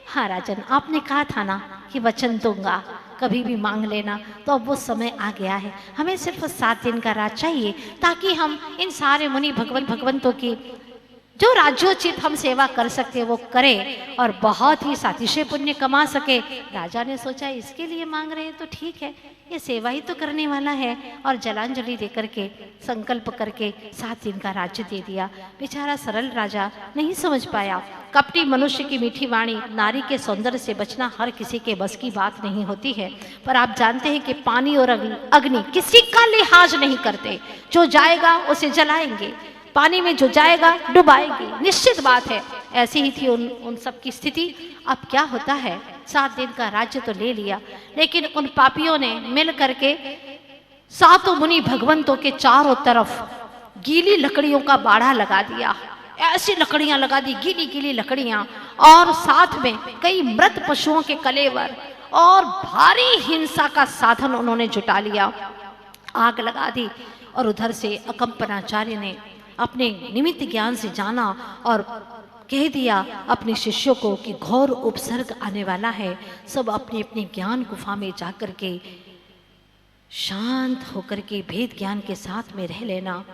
हाँ राजन, आपने कहा था ना कि वचन दूंगा, कभी भी मांग लेना। तो अब वो समय आ गया है, हमें सिर्फ 7 दिन का राज चाहिए, ताकि हम इन सारे मुनि भगवंतों की जो राज्योचित हम सेवा कर सकते वो करें और बहुत ही सातिशय पुण्य कमा सके। राजा ने सोचा इसके लिए मांग रहे हैं तो ठीक है, ये सेवा ही तो करने वाला है, और जलांजलि दे करके संकल्प करके 7 दिन का राज्य दे दिया। बेचारा सरल राजा नहीं समझ पाया। कपटी मनुष्य की मीठी वाणी, नारी के सौंदर्य से बचना हर किसी के बस की बात नहीं होती है। पर आप जानते हैं कि पानी और अग्नि किसी का लिहाज नहीं करते, जो जाएगा उसे जलाएंगे, पानी में जो जाएगा डुबाएगी, निश्चित बात है। ऐसी ही थी उन सब की स्थिति। अब क्या होता है, 7 दिन का राज्य तो ले लिया, लेकिन उन पापियों ने मिल करके 7 मुनि भगवंतों के चारों तरफ गीली लकड़ियों का बाड़ा लगा दिया। ऐसी लकड़ियां लगा दी, गीली गीली लकड़ियां, और साथ में कई मृत पशुओं के कलेवर और भारी हिंसा का साधन उन्होंने जुटा लिया। आग लगा दी। और उधर से अकंपनाचार्य ने अपने निमित्त ज्ञान से जाना और कह दिया अपने शिष्यों को कि घोर उपसर्ग आने वाला है, सब अपने अपने ज्ञान गुफा में जाकर के शांत होकर के भेद ज्ञान के साथ में रह लेना।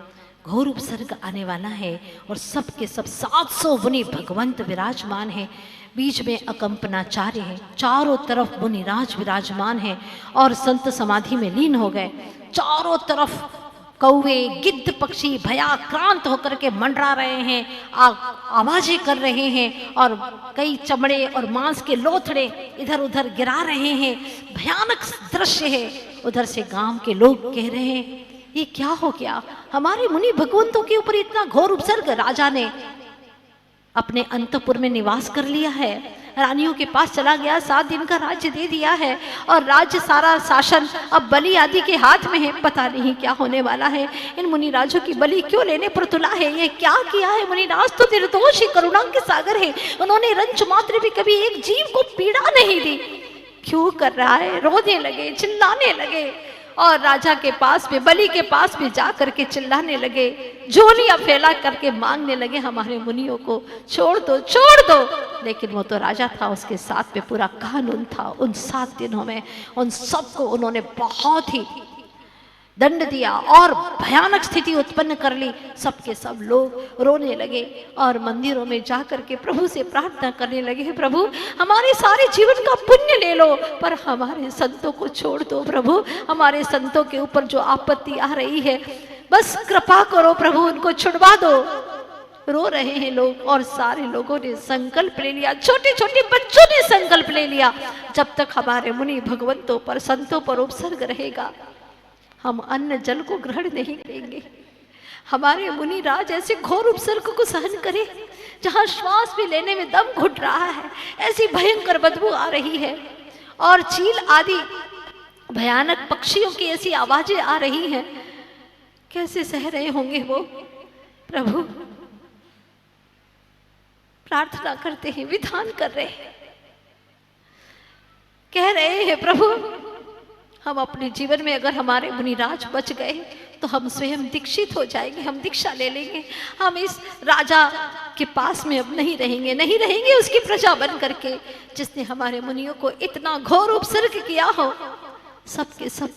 घोर उपसर्ग आने वाला है और सब के सब 700 मुनि भगवंत विराजमान हैं। बीच में अकंपनाचार्य हैं, चारों तरफ मुनिराज विराजमान हैं और संत समाधि में लीन हो गए। चारों तरफ कौवे गिद्ध पक्षी भयाक्रांत होकर के मंडरा रहे हैं, आवाजें कर रहे हैं, और कई चमड़े और मांस के लोथड़े इधर उधर गिरा रहे हैं। भयानक दृश्य है। उधर से गांव के लोग कह रहे हैं ये क्या हो गया, हमारे मुनि भगवंतों के ऊपर इतना घोर उपसर्ग। राजा ने अपने अंतपुर में निवास कर लिया है, रानियों के पास चला गया, 7 दिन का राज्य दे दिया है और राज्य सारा शासन अब बलि आदि के हाथ में है। पता नहीं क्या होने वाला है। इन मुनिराजों की बलि क्यों लेने पर तुला है, ये क्या किया है? मुनिराज तो निर्दोष ही करुणा के सागर है, उन्होंने रंच मात्र भी कभी एक जीव को पीड़ा नहीं दी। क्यों कर रहा है? रोने लगे, चिल्लाने लगे और राजा के पास में, बलि के पास में जा करके चिल्लाने लगे, झोलियां फैला करके मांगने लगे हमारे मुनियों को छोड़ दो, छोड़ दो। लेकिन वो तो राजा था, उसके साथ में पूरा कानून था। उन 7 दिनों में उन सबको उन्होंने बहुत ही दंड दिया और भयानक स्थिति उत्पन्न कर ली। सबके सब लोग रोने लगे और मंदिरों में जाकर के प्रभु से प्रार्थना करने लगे, प्रभु हमारे सारे जीवन का पुण्य ले लो पर हमारे संतों को छोड़ दो प्रभु, हमारे संतों के ऊपर जो आपत्ति आ रही है बस कृपा करो प्रभु, उनको छुड़वा दो। रो रहे हैं लोग और सारे लोगों ने संकल्प ले लिया, छोटे छोटे बच्चों ने संकल्प ले लिया, जब तक हमारे मुनि भगवंतों पर संतों पर उपसर्ग रहेगा हम अन्न जल को ग्रहण नहीं करेंगे। हमारे मुनि राज ऐसे घोर उपसर्ग को सहन करे, जहां श्वास भी लेने में दम घुट रहा है, ऐसी भयंकर बदबू आ रही है और चील आदि भयानक पक्षियों की ऐसी आवाजें आ रही हैं, कैसे सह रहे होंगे वो। प्रभु प्रार्थना करते हैं, विधान कर रहे हैं, कह रहे हैं प्रभु हम अपने जीवन में अगर हमारे मुनिराज बच गए तो हम स्वयं दीक्षित हो जाएंगे, हम दीक्षा ले लेंगे, हम इस राजा के पास में अब नहीं रहेंगे, नहीं रहेंगे उसकी प्रजा बन करके, जिसने हमारे मुनियों को इतना घोर उपसर्ग किया हो। सबके सब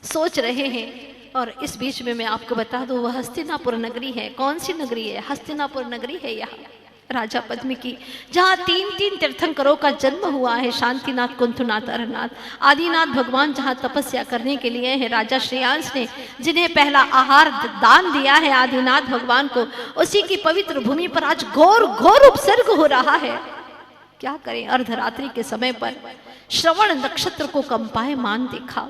सोच रहे हैं और इस बीच में मैं आपको बता दूं वह हस्तिनापुर नगरी है। कौन सी नगरी है? हस्तिनापुर नगरी है यहाँ राजा पद्म की, जहाँ तीन तीन तीर्थंकरों का जन्म हुआ है, शांतिनाथ, कुंथुनाथ, अरनाथ। आदिनाथ भगवान जहाँ तपस्या करने के लिए हैं, राजा श्रेयांश ने जिन्हें पहला आहार दान दिया है आदिनाथ भगवान को, उसी की पवित्र भूमि पर आज घोर घोर उपसर्ग हो रहा है। क्या करें, अर्धरात्रि के समय पर श्रवण नक्षत्र को कंपायमान देखा।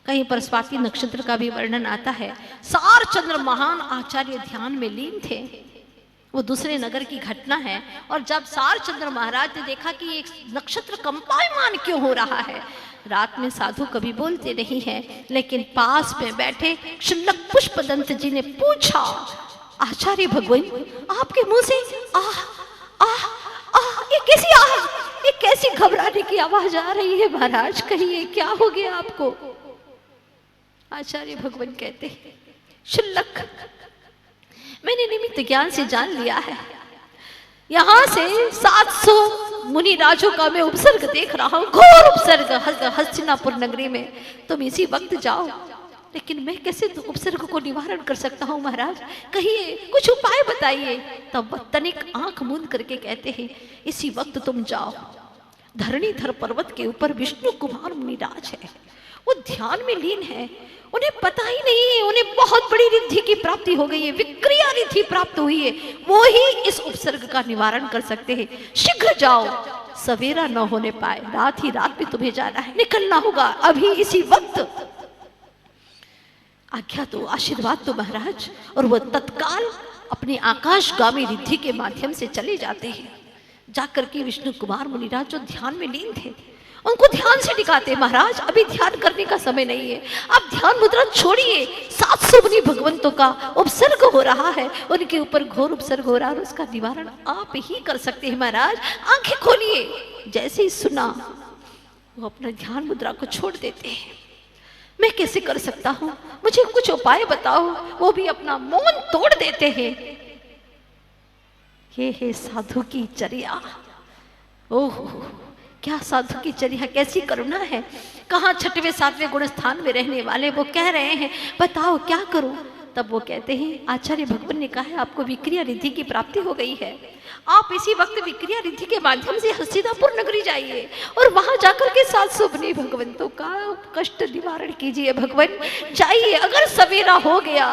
कहीं पर स्वाति नक्षत्र का भी वर्णन आता है। सारचंद्र महान आचार्य ध्यान में लीन थे। वो दूसरे नगर की घटना है। और जब सारचंद्र महाराज ने देखा कि एक नक्षत्र कंपायमान क्यों हो रहा है, रात में साधु कभी बोलते नहीं है, लेकिन पास में बैठे शुल्लक पुष्पदंत जी ने पूछा, आचार्य भगवान आपके मुंह से आह आह आह ये कैसी आह, ये कैसी घबराने की आवाज आ रही है महाराज, कहिए क्या हो गया आपको। आचार्य भगवान कहते हैं, शुल्लक मैंने निमित्त ज्ञान से जान लिया है, यहां से 700 मुनि राजों का मैं उपसर्ग देख रहा हूं, घोर उपसर्ग हस्तिनापुर नगरी में। तुम इसी वक्त जाओ, लेकिन मैं कैसे उपसर्ग को निवारण कर सकता हूं महाराज, कहिए कुछ उपाय बताइए। तब वह तनिक आंख मूंद करके कहते हैं, इसी वक्त तुम जाओ, धरणीधर पर्वत के ऊपर विष्णु कुमार मुनिराज है, वो ध्यान में लीन है, उन्हें पता ही नहीं है, उन्हें बहुत बड़ी रिद्धि की प्राप्ति हो गई है, विक्रिया रिद्धि प्राप्त हुई है, वो ही इस उपसर्ग का निवारण कर सकते हैं। शीघ्र जाओ, सवेरा न होने पाए, रात ही रात में तुम्हें जाना है, निकलना होगा अभी इसी वक्त। आज्ञा तो, आशीर्वाद तो महाराज। और वो तत्काल अपने आकाशगामी रिद्धि के माध्यम से चले जाते हैं। जाकर के विष्णु कुमार मुनिराज जो ध्यान में लीन थे उनको ध्यान से दिखाते, महाराज अभी ध्यान करने का समय नहीं है, आप ध्यान मुद्रा छोड़िए, 700 मुनि भगवंतों का उपसर्ग हो रहा है, उनके ऊपर घोर उपसर्ग हो रहा है, उसका निवारण आप ही कर सकते हैं महाराज, आंखें खोलिए। जैसे ही सुना वो अपना ध्यान मुद्रा को छोड़ देते हैं। मैं कैसे कर सकता हूं, मुझे कुछ उपाय बताओ। वो भी अपना मौन तोड़ देते हैं। ये है साधु की चर्या। ओह क्या साधु की चर्या, कैसी करुणा है। कहाँ 6वें 7वें गुण स्थान में रहने वाले वो कह रहे हैं बताओ क्या करूं। तब वो कहते हैं, आचार्य भगवान ने कहा है आपको विक्रिया रिद्धि की प्राप्ति हो गई है, आप इसी वक्त विक्रिया रिद्धि के माध्यम से हस्तिनापुर नगरी जाइए और वहां जाकर के 700 मुनि भगवंतों का कष्ट निवारण कीजिए। भगवान जाइए, अगर सवेरा हो गया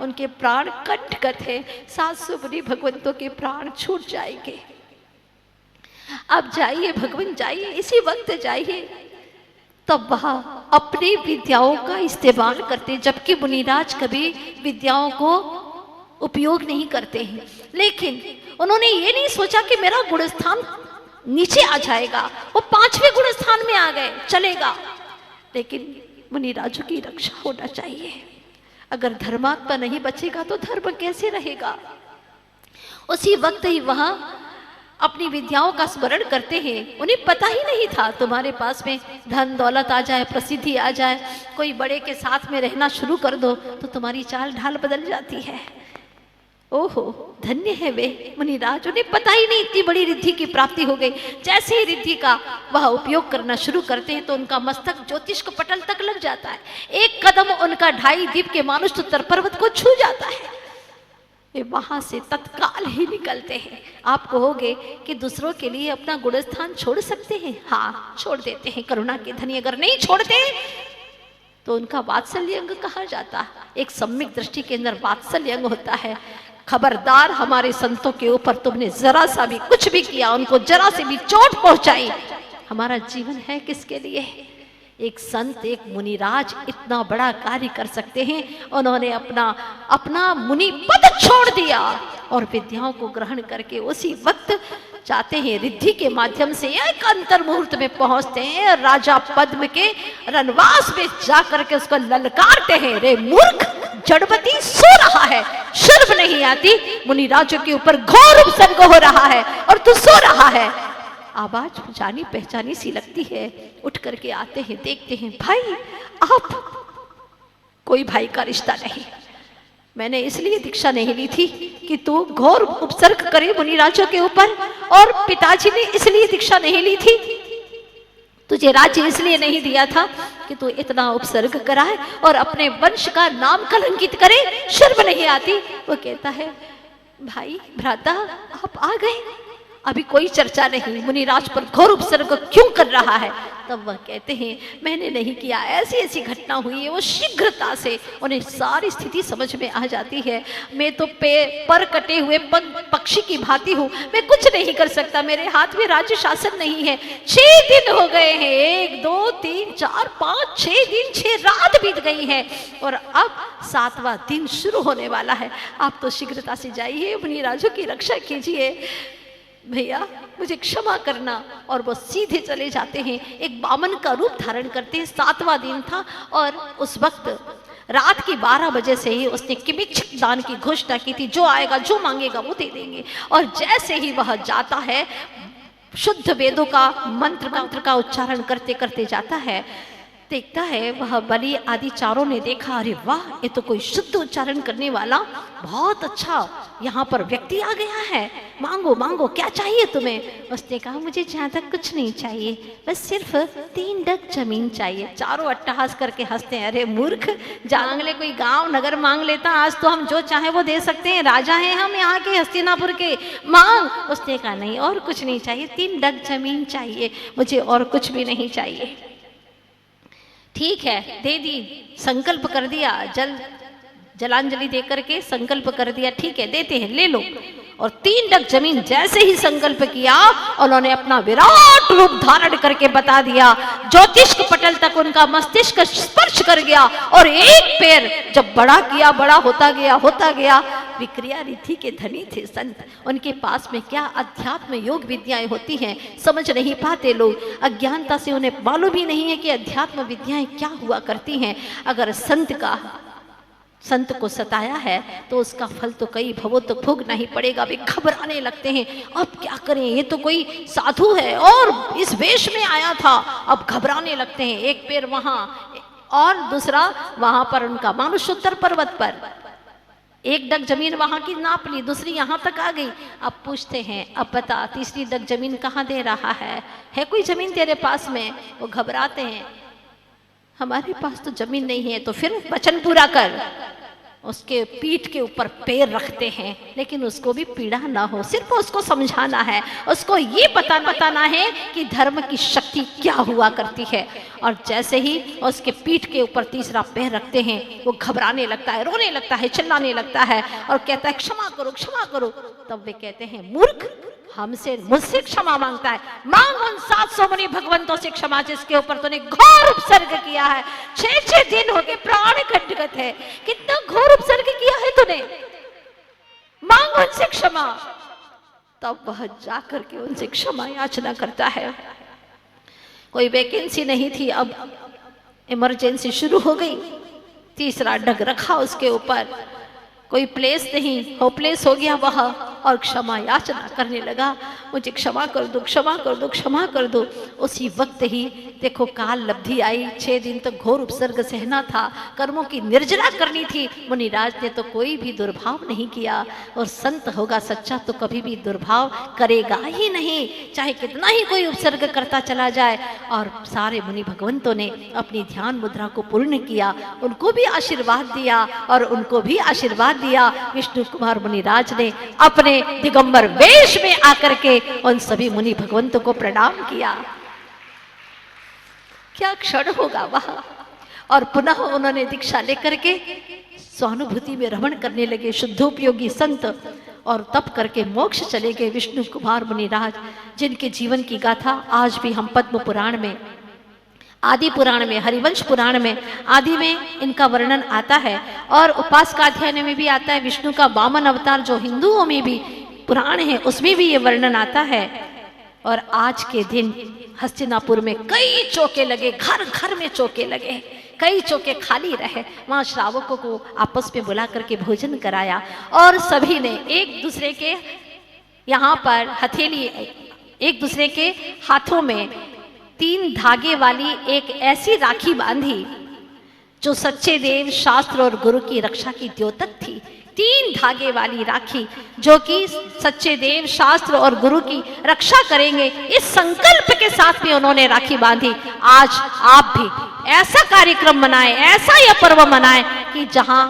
उनके प्राण कंठगत है, 700 मुनि भगवंतों के प्राण छूट जाएंगे। अब जाइए भगवान, जाइए, इसी वक्त जाइए। तब वह अपनी विद्याओं का इस्तेमाल करते, जबकि मुनिराज कभी विद्याओं को उपयोग नहीं करते हैं, लेकिन उन्होंने ये नहीं सोचा कि मेरा गुणस्थान नीचे आ जाएगा, वो 5वें गुणस्थान में आ गए, चलेगा, लेकिन मुनिराजों की रक्षा होना चाहिए। अगर धर्मात्मा नहीं बचेगा तो धर्म कैसे रहेगा। उसी वक्त ही वहां अपनी विद्याओं का स्मरण करते हैं। उन्हें पता ही नहीं था तुम्हारे पास में धन दौलत आ जाए, प्रसिद्धि आ जाए, कोई बड़े के साथ में रहना शुरू कर दो तो तुम्हारी चाल ढाल बदल जाती है। ओहो, धन्य है वे मुनिराज, उन्हें पता ही नहीं इतनी बड़ी रिद्धि की प्राप्ति हो गई। जैसे ही रिद्धि का वह उपयोग करना शुरू करते हैं तो उनका मस्तक ज्योतिष को पटल तक लग जाता है। एक कदम उनका 2.5 दीप के मानुष उत्तर पर्वत को छू जाता है। वे वहां से तत्काल ही निकलते हैं। आप कहोगे कि दूसरों के लिए अपना गुणस्थान छोड़ सकते हैं? हाँ, छोड़ देते हैं। करुणा के धनी अगर नहीं छोड़ते तो उनका वात्सल्य अंग कहा जाता है। एक सम्यक दृष्टि के अंदर वात्सल्य अंग होता है। खबरदार, हमारे संतों के ऊपर तुमने जरा सा भी कुछ भी किया, उनको जरा से भी चोट पहुंचाई, हमारा जीवन है किसके लिए? एक संत, एक मुनिराज इतना बड़ा कार्य कर सकते हैं। उन्होंने अपना मुनि पद छोड़ दिया और विद्याओं को ग्रहण करके उसी वक्त जाते हैं रिद्धि के माध्यम से एक अंतर मुहूर्त में पहुंचते हैं। राजा पद्म के रनवास में जाकर के उसको ललकारते हैं, रे मूर्ख, जड़वती सो रहा है, शर्म नहीं आती? मुनिराजों के ऊपर घोर उपसर्ग हो रहा है और तू सो रहा है। आवाज जानी पहचानी सी लगती है। उठ करके आते हैं, देखते हैं, भाई आप, कोई भाई का रिश्ता नहीं। मैंने इसलिए दीक्षा नहीं ली थी कि तू घोर उपसर्ग करे मुनिराजों के ऊपर, और पिताजी ने इसलिए दीक्षा नहीं ली थी, तुझे राज्य इसलिए नहीं दिया था कि तू इतना उपसर्ग कराए और अपने वंश का नाम कलंकित करे, शर्म नहीं आती? वो कहता है, भाई भ्राता आप आ गए, अभी कोई चर्चा नहीं, मुनिराज पर घोर उपसर्ग क्यों कर रहा है? तब वह कहते हैं, मैंने नहीं किया, ऐसी ऐसी घटना हुई है। वो शीघ्रता से उन्हें सारी स्थिति समझ में आ जाती है। मैं तो पर कटे हुए पक्षी की भांति हूँ, मैं कुछ नहीं कर सकता, मेरे हाथ में राज्य शासन नहीं है। 6 दिन हो गए हैं, 1 2 3 4 5 6 दिन, 6 रात बीत गई है और अब 7वां दिन शुरू होने वाला है। आप तो शीघ्रता से जाइए, मुनिराजों की रक्षा कीजिए। भैया मुझे क्षमा करना। और वो सीधे चले जाते हैं, एक बामन का रूप धारण करते हैं। 7वां दिन था और उस वक्त रात के 12 बजे से ही उसने किमिच्छित दान की घोषणा की थी, जो आएगा जो मांगेगा वो दे देंगे। और जैसे ही वह जाता है, शुद्ध वेदों का मंत्र का उच्चारण करते करते जाता है, देखता है वह बलि आदि चारों ने देखा, अरे वाह, ये तो कोई शुद्ध उच्चारण करने वाला बहुत अच्छा यहाँ पर व्यक्ति आ गया है, मांगो मांगो, क्या चाहिए तुम्हें? उसने कहा, मुझे ज्यादा कुछ नहीं चाहिए, बस सिर्फ 3 डग जमीन चाहिए। चारों अट्टहास करके हंसते हैं, अरे मूर्ख, मांग ले, कोई गांव नगर मांग लेता, आज तो हम जो चाहे वो दे सकते हैं, राजा हैं हम यहाँ के हस्तिनापुर के, मांग। उसने कहा, नहीं, और कुछ नहीं चाहिए, 3 डग जमीन चाहिए, मुझे और कुछ भी नहीं चाहिए। ठीक है, दे दी, संकल्प कर दिया, जलांजलि दे करके संकल्प कर दिया, ठीक है देते हैं, ले लो। और 3 डग जमीन जैसे ही संकल्प किया, उन्होंने अपना विराट रूप धारण करके बता दिया, ज्योतिष पटल तक उनका मस्तिष्क स्पर्श कर गया और एक पैर जब बड़ा किया, बड़ा होता गया। विक्रिया रिद्धि के धनी थे संत, उनके पास में क्या अध्यात्म योग विद्याएं होती हैं समझ नहीं पाते लोग। अज्ञानता से उन्हें मालूम भी नहीं है कि अध्यात्म विद्याएं क्या हुआ करती हैं। अगर संत को सताया है तो उसका फल तो कई भवों तक भोगना ही पड़ेगा। वे घबराने लगते हैं, अब क्या करें, ये तो कोई साधु है और इस वेश में आया था। अब घबराने लगते हैं, एक पैर वहां और दूसरा वहां पर उनका मानुषोत्तर पर्वत पर। 1 डग जमीन वहां की नाप ली, दूसरी यहां तक आ गई। अब पूछते हैं, अब बता 3री डग जमीन कहाँ दे रहा है कोई जमीन तेरे पास में? वो घबराते हैं, हमारे पास तो जमीन नहीं है। तो फिर वचन पूरा कर। उसके पीठ के ऊपर पैर रखते हैं, लेकिन उसको भी पीड़ा ना हो, सिर्फ उसको समझाना है, उसको ये बताना है कि धर्म की शक्ति क्या हुआ करती है। और जैसे ही उसके पीठ के ऊपर 3रा पैर रखते हैं, वो घबराने लगता है, रोने लगता है, चिल्लाने लगता है और कहता है, क्षमा करो क्षमा करो। तब वे कहते हैं, मूर्ख, मुझसे क्षमा मांगता है, मांग उन 700 मुनि भगवंतों से क्षमा जिसके ऊपर तूने घोर उपसर्ग किया है। 6 दिन हो गए, प्राण खंडगत है, कितना घोर उपसर्ग किया है तूने, मांग उनसे क्षमा। तब वह जाकर के उनसे क्षमा याचना करता है। कोई वैकेंसी नहीं थी, अब इमरजेंसी शुरू हो गई। 3रा डग रखा उसके ऊपर, कोई प्लेस नहीं, होपलेस हो गया वह। और क्षमा याचना करने लगा, मुझे क्षमा कर दो, क्षमा कर दो, क्षमा कर दो। उसी वक्त ही देखो काल लब्धि आई। 6 दिन तक घोर उपसर्ग सहना था, कर्मों की निर्जरा करनी थी। मुनिराज ने तो कोई भी दुर्भाव नहीं किया, और संत होगा सच्चा तो कभी भी दुर्भाव करेगा ही नहीं, चाहे कितना ही कोई उपसर्ग करता चला जाए। और सारे मुनि भगवंतों ने अपनी ध्यान मुद्रा को पूर्ण किया, उनको भी आशीर्वाद दिया और उनको भी आशीर्वाद दिया। विष्णु कुमार मुनिराज ने अपने दिगंबर वेश में आकर के उन सभी मुनि भगवंतों को प्रणाम किया। क्या क्षण होगा वहां। और पुनः उन्होंने दीक्षा लेकर के स्वानुभूति में रमण करने लगे, शुद्धोपयोगी संत, और तप करके मोक्ष चले गए विष्णु कुमार मुनिराज, जिनके जीवन की गाथा आज भी हम पद्म पुराण में, आदि पुराण में, हरिवंश पुराण में, आदि में इनका वर्णन आता है। और उपासकाध्याय में भी आता है। विष्णु का वामन अवतार जो हिंदुओं में भी पुराण है उसमें भी ये वर्णन आता है। और आज के दिन हस्तिनापुर में कई चौके लगे, घर घर में चौके लगे, कई चौके खाली रहे। वहाँ श्रावकों को आपस में बुला करके भोजन कराया, और सभी ने एक दूसरे के यहाँ पर हथेली, एक दूसरे के हाथों में 3 धागे वाली एक ऐसी राखी बांधी जो सच्चे देव, शास्त्र और गुरु की रक्षा की द्योतक थी। 3 धागे वाली राखी जो कि सच्चे देव, शास्त्र और गुरु की रक्षा करेंगे, इस संकल्प के साथ में उन्होंने राखी बांधी। आज आप भी ऐसा कार्यक्रम मनाएं, ऐसा यह पर्व मनाएं कि जहां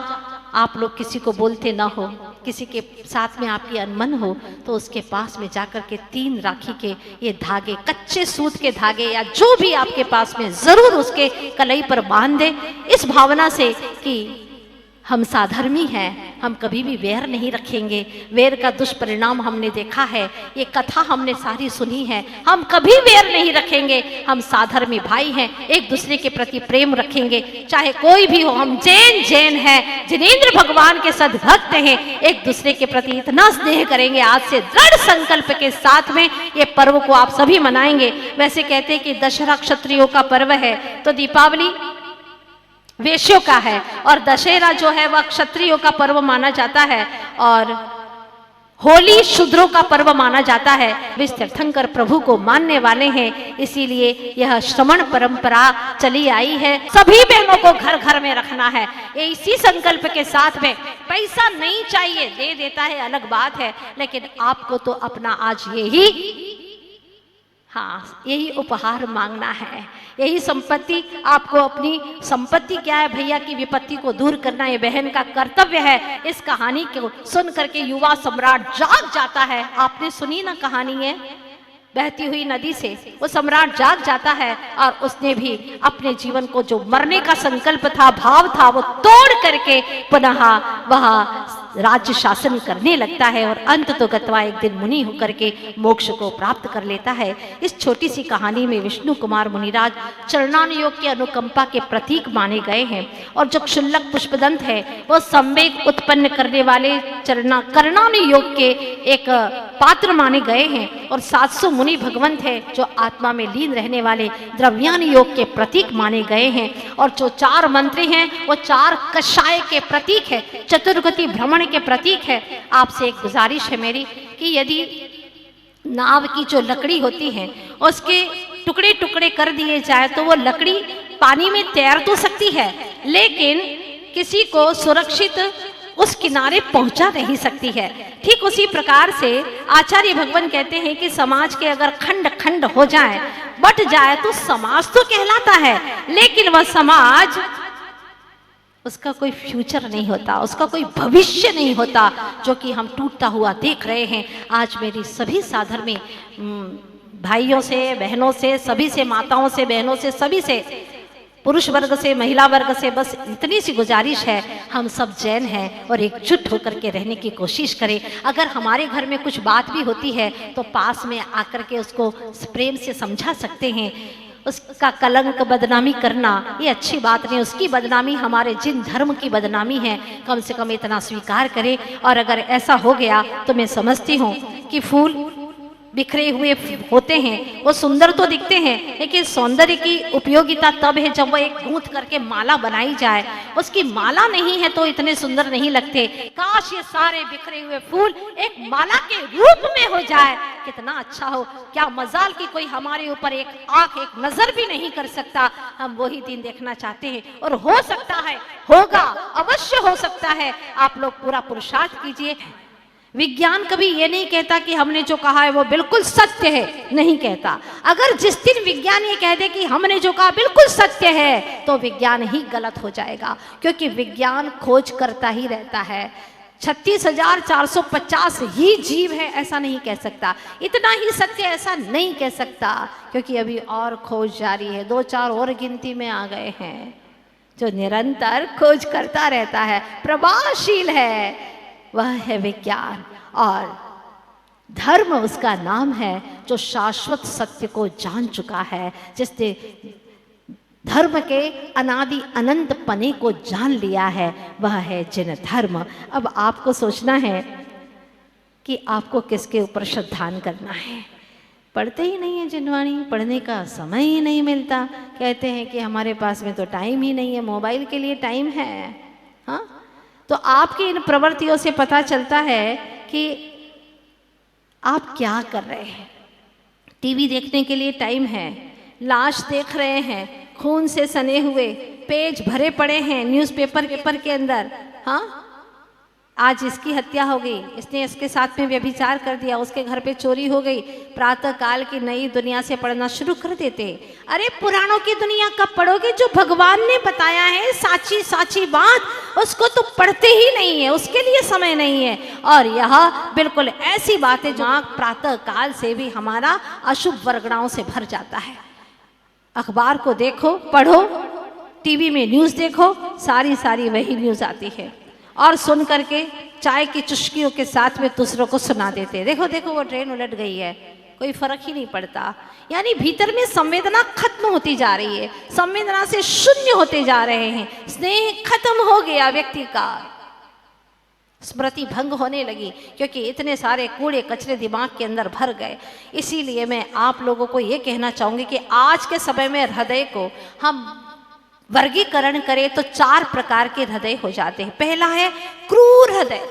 आप लोग किसी को बोलते ना हो, किसी के साथ में आपकी अनमन हो, तो उसके पास में जाकर के 3 राखी के ये धागे, कच्चे सूत के धागे या जो भी आपके पास में, जरूर उसके कलाई पर बांध दे, इस भावना से कि हम साधर्मी हैं, हम कभी भी वैर नहीं रखेंगे। वैर का दुष्परिणाम हमने देखा है, ये कथा हमने सारी सुनी है। हम कभी वैर नहीं रखेंगे, हम साधर्मी भाई हैं, एक दूसरे के प्रति प्रेम रखेंगे, चाहे कोई भी हो। हम जैन हैं, जिनेंद्र भगवान के सद्भक्त हैं, एक दूसरे के प्रति इतना स्नेह करेंगे। आज से दृढ़ संकल्प के साथ में ये पर्व को आप सभी मनाएंगे। वैसे कहते हैं कि दशहरा क्षत्रियों का पर्व है, तो दीपावली वैश्यों का है, और दशहरा जो है वह क्षत्रियों का पर्व माना जाता है, और होली शूद्रों का पर्व माना जाता है। वे तीर्थंकर प्रभु को मानने वाले हैं, इसीलिए यह श्रवण परंपरा चली आई है। सभी बहनों को घर घर में रखना है। ये इसी संकल्प के साथ में, पैसा नहीं चाहिए, दे देता है अलग बात है, लेकिन आपको तो अपना आज यही उपहार मांगना है, यही संपत्ति। आपको अपनी संपत्ति क्या है, भैया की विपत्ति को दूर करना ये बहन का कर्तव्य है। इस कहानी को सुन करके युवा सम्राट जाग जाता है। आपने सुनी ना कहानी है, बहती हुई नदी से वो सम्राट जाग जाता है, और उसने भी अपने जीवन को, जो मरने का संकल्प था, भाव था, वो तोड़ करके पुनः वह राज्य शासन करने लगता है, और अंत तो गत्वा एक दिन मुनि होकर के मोक्ष को प्राप्त कर लेता है। इस छोटी सी कहानी में विष्णु कुमार मुनिराज चरणानुयोग की अनुकंपा के प्रतीक माने गए हैं, और जो क्षुल्लक पुष्पदंत है वो संवेग उत्पन्न करने वाले करणानुयोग के एक पात्र माने गए हैं, और 700 मुनि भगवंत है जो आत्मा में लीन रहने वाले द्रव्यानुयोग के प्रतीक माने गए हैं, और जो 4 मंत्री हैं वो 4 कषाय के प्रतीक है, चतुर्गति भ्रमण के प्रतीक है। आपसे एक गुजारिश है मेरी कि यदि नाव की जो लकड़ी होती है उसके टुकड़े टुकड़े कर दिए जाए तो वो लकड़ी पानी में तैर तो सकती है, लेकिन किसी को सुरक्षित उस किनारे पहुंचा नहीं सकती है। ठीक उसी प्रकार से आचार्य भगवान कहते हैं कि समाज के अगर खंड खंड हो जाए, बट जाए, तो समाज तो कहलाता है, लेकिन वह समाज, उसका कोई फ्यूचर नहीं होता, उसका कोई भविष्य नहीं होता, जो कि हम टूटता हुआ देख रहे हैं। आज मेरी सभी साधर्मी भाइयों से, बहनों से, सभी से, माताओं से, बहनों से, सभी से, पुरुष वर्ग से, महिला वर्ग से, बस इतनी सी गुजारिश है, हम सब जैन हैं और एकजुट होकर के रहने की कोशिश करें। अगर हमारे घर में कुछ बात भी होती है तो पास में आकर के उसको प्रेम से समझा सकते हैं। उसका कलंक, बदनामी करना ये अच्छी बात नहीं, उसकी बदनामी हमारे जिन धर्म की बदनामी है, कम से कम इतना स्वीकार करें। और अगर ऐसा हो गया तो मैं समझती हूँ कि फूल बिखरे हुए होते हैं, वो सुंदर तो दिखते हैं, लेकिन सौंदर्य की उपयोगिता तब है जब वो एक गूंथ करके माला बनाई जाए। उसकी माला नहीं है तो इतने सुंदर नहीं लगते। काश ये सारे बिखरे हुए फूल एक माला के रूप में हो जाए, कितना अच्छा हो। क्या मजाल की कोई हमारे ऊपर एक आंख, एक नजर भी नहीं कर सकता। हम वही दिन देखना चाहते हैं, और हो सकता है, होगा, अवश्य हो सकता है। आप लोग पूरा पुरुषार्थ कीजिए। विज्ञान कभी ये नहीं कहता कि हमने जो कहा है वो बिल्कुल सत्य है, नहीं कहता। अगर जिस दिन विज्ञान ये कह दे कि हमने जो कहा बिल्कुल सत्य है, तो विज्ञान ही गलत हो जाएगा, क्योंकि विज्ञान खोज करता ही रहता है। 36,450 ही जीव है ऐसा नहीं कह सकता, इतना ही सत्य ऐसा नहीं कह सकता, क्योंकि अभी और खोज जारी है। 2-4 और गिनती में आ गए हैं जो निरंतर खोज करता रहता है, प्रभावशील है, वह है विज्ञान। और धर्म उसका नाम है जो शाश्वत सत्य को जान चुका है, जिसने धर्म के अनादि अनंत पने को जान लिया है, वह है जिन धर्म। अब आपको सोचना है कि आपको किसके ऊपर श्रद्धान करना है। पढ़ते ही नहीं है जिनवाणी, पढ़ने का समय ही नहीं मिलता। कहते हैं कि हमारे पास में तो टाइम ही नहीं है, मोबाइल के लिए टाइम है। हाँ, तो आपकी इन प्रवृत्तियों से पता चलता है कि आप क्या कर रहे हैं। टीवी देखने के लिए टाइम है, लाश देख रहे हैं, खून से सने हुए पेज भरे पड़े हैं न्यूज़पेपर के अंदर। हाँ, आज इसकी हत्या हो गई, इसने इसके साथ में व्यभिचार कर दिया, उसके घर पे चोरी हो गई। प्रातः काल की नई दुनिया से पढ़ना शुरू कर देते। अरे पुराणों की दुनिया कब पढ़ोगे? जो भगवान ने बताया है साची साची बात, उसको तो पढ़ते ही नहीं है, उसके लिए समय नहीं है। और यह बिल्कुल ऐसी बातें जो प्रातः काल से भी हमारा अशुभ वर्गणाओं से भर जाता है। अखबार को देखो, पढ़ो, टीवी में न्यूज़ देखो, सारी वही न्यूज़ आती है, और सुन करके चाय की चुस्कियों के साथ में दूसरों को सुना देते। देखो देखो वो ट्रेन उलट गई है, कोई फर्क ही नहीं पड़ता। यानी भीतर में संवेदना खत्म होती जा रही है, संवेदना से शून्य होते जा रहे हैं, स्नेह खत्म हो गया व्यक्ति का, स्मृति भंग होने लगी, क्योंकि इतने सारे कूड़े कचरे दिमाग के अंदर भर गए। इसीलिए मैं आप लोगों को ये कहना चाहूँगी कि आज के समय में हृदय को हम वर्गीकरण करें तो 4 प्रकार के हृदय हो जाते हैं। पहला है क्रूर हृदय,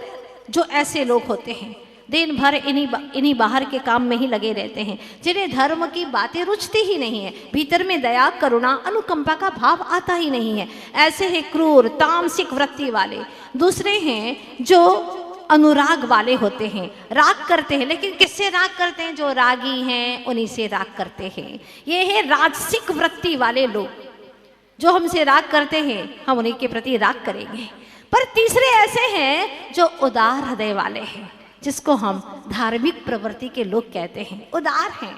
जो ऐसे लोग होते हैं दिन भर इन्हीं बाहर के काम में ही लगे रहते हैं, जिन्हें धर्म की बातें रुचती ही नहीं है, भीतर में दया करुणा अनुकंपा का भाव आता ही नहीं है। ऐसे हैं क्रूर तामसिक वृत्ति वाले। दूसरे हैं जो अनुराग वाले होते हैं, राग करते हैं, लेकिन किससे राग करते हैं? जो रागी हैं उन्हीं से राग करते हैं। ये है राजसिक वृत्ति वाले लोग, जो हमसे राग करते हैं हम उन्हीं के प्रति राग करेंगे। पर तीसरे ऐसे हैं जो उदार हृदय वाले हैं, जिसको हम धार्मिक प्रवृत्ति के लोग कहते हैं। उदार हैं,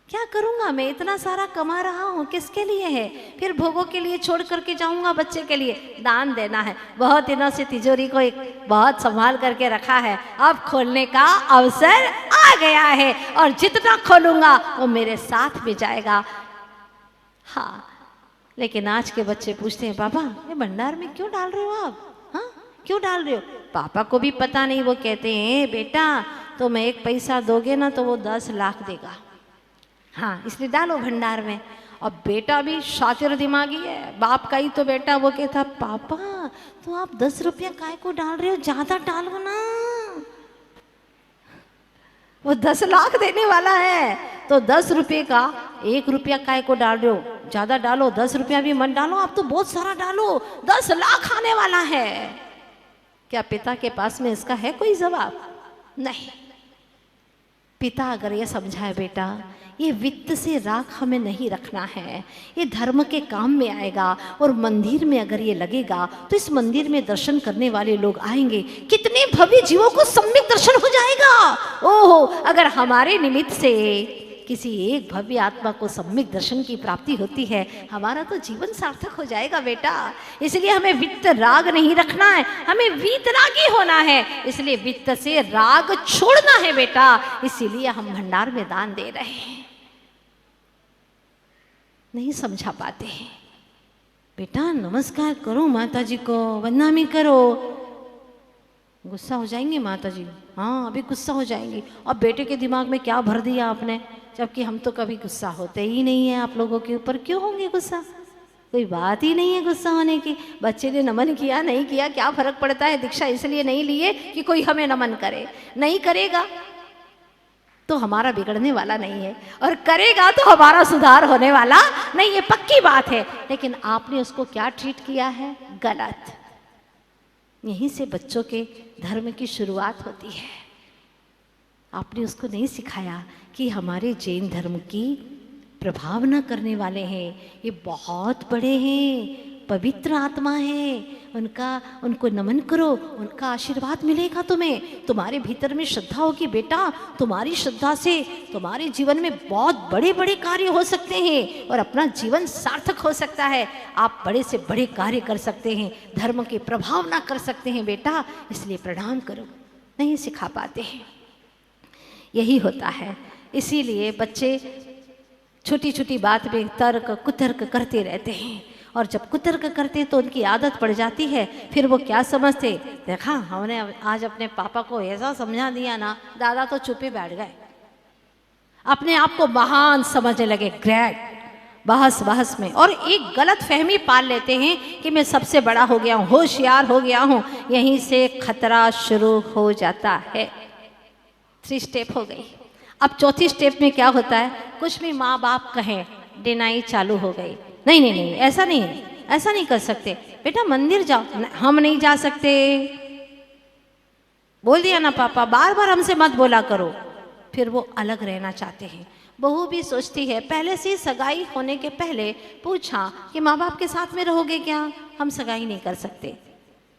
क्या करूँगा मैं, इतना सारा कमा रहा हूँ, किसके लिए है? फिर भोगों के लिए छोड़ करके जाऊँगा, बच्चे के लिए दान देना है। बहुत दिनों से तिजोरी को एक बहुत संभाल करके रखा है, अब खोलने का अवसर आ गया है, और जितना खोलूँगा वो मेरे साथ भी जाएगा। हाँ, लेकिन आज के बच्चे पूछते हैं, पापा ये भंडार में क्यों डाल रहे हो आप? हाँ, क्यों डाल रहे हो? पापा को भी पता नहीं। वो कहते हैं, बेटा तुम 1 पैसा दोगे ना तो वो 10 लाख देगा, हाँ इसलिए डालो भंडार में। और बेटा भी शातिर दिमागी है, बाप का ही तो बेटा। वो कहता, पापा तो आप 10 रुपया काय को डाल रहे हो, ज्यादा डालो ना, वो 10 लाख देने वाला है, तो 10 रुपये का 1 रुपया काय को डाल रहे हो, ज्यादा डालो, 10 रुपया भी मत डालो, आप तो बहुत सारा डालो, 10 लाख आने वाला है। क्या पिता के पास में इसका है कोई जवाब? नहीं। पिता अगर ये समझाए, बेटा ये वित्त से राग हमें नहीं रखना है, ये धर्म के काम में आएगा, और मंदिर में अगर ये लगेगा तो इस मंदिर में दर्शन करने वाले लोग आएंगे, कितने भव्य जीवों को सम्यक दर्शन हो जाएगा। ओहो, अगर हमारे निमित्त से किसी एक भव्य आत्मा को सम्यक दर्शन की प्राप्ति होती है, हमारा तो जीवन सार्थक हो जाएगा बेटा। इसलिए हमें वित्त राग नहीं रखना है, हमें वीतरागी होना है। इसलिए वित्त से राग छोड़ना है बेटा, इसीलिए हम भंडार में दान दे रहे हैं। नहीं समझा पाते हैं। बेटा नमस्कार करो, माता जी को वंदनामी करो, गुस्सा हो जाएंगी माता जी? हाँ, अभी गुस्सा हो जाएंगी। और बेटे के दिमाग में क्या भर दिया आपने, जबकि हम तो कभी गुस्सा होते ही नहीं है आप लोगों के ऊपर। क्यों होंगे गुस्सा? कोई बात ही नहीं है गुस्सा होने की। बच्चे ने नमन किया नहीं किया क्या फर्क पड़ता है? दीक्षा इसलिए नहीं लिए कि कोई हमें नमन करे। नहीं करेगा तो हमारा बिगड़ने वाला नहीं है, और करेगा तो हमारा सुधार होने वाला नहीं, ये पक्की बात है। लेकिन आपने उसको क्या ट्रीट किया है? गलत। यहीं से बच्चों के धर्म की शुरुआत होती है। आपने उसको नहीं सिखाया कि हमारे जैन धर्म की प्रभाव न करने वाले हैं, ये बहुत बड़े हैं, पवित्र आत्मा है, उनको नमन करो, उनका आशीर्वाद मिलेगा तुम्हें। तुम्हारे भीतर में श्रद्धा होगी बेटा, तुम्हारी श्रद्धा से तुम्हारे जीवन में बहुत बड़े बड़े कार्य हो सकते हैं और अपना जीवन सार्थक हो सकता है। आप बड़े से बड़े कार्य कर सकते हैं, धर्म के प्रभाव ना कर सकते हैं बेटा, इसलिए प्रणाम करो। नहीं सिखा पाते हैं, यही होता है। इसीलिए बच्चे छोटी छोटी बात में तर्क कुतर्क करते रहते हैं, और जब कुतर्क करते तो उनकी आदत पड़ जाती है। फिर वो क्या समझते, देखा हमने आज अपने पापा को ऐसा समझा दिया ना, दादा तो चुप ही बैठ गए, अपने आप को महान समझने लगे, ग्रेट, बहस बहस में, और एक गलत फहमी पाल लेते हैं कि मैं सबसे बड़ा हो गया हूँ, होशियार हो गया हूँ। यहीं से खतरा शुरू हो जाता है। 3 स्टेप हो गई। अब 4थी स्टेप में क्या होता है? कुछ भी माँ बाप कहें, डिनाई चालू हो गई। नहीं नहीं नहीं, ऐसा नहीं है, ऐसा नहीं कर सकते बेटा, मंदिर जाओ। हम नहीं जा सकते, बोल दिया ना पापा, बार बार हमसे मत बोला करो। फिर वो अलग रहना चाहते हैं। बहू भी सोचती है, पहले से सगाई होने के पहले पूछा कि माँ बाप के साथ में रहोगे क्या? हम सगाई नहीं कर सकते।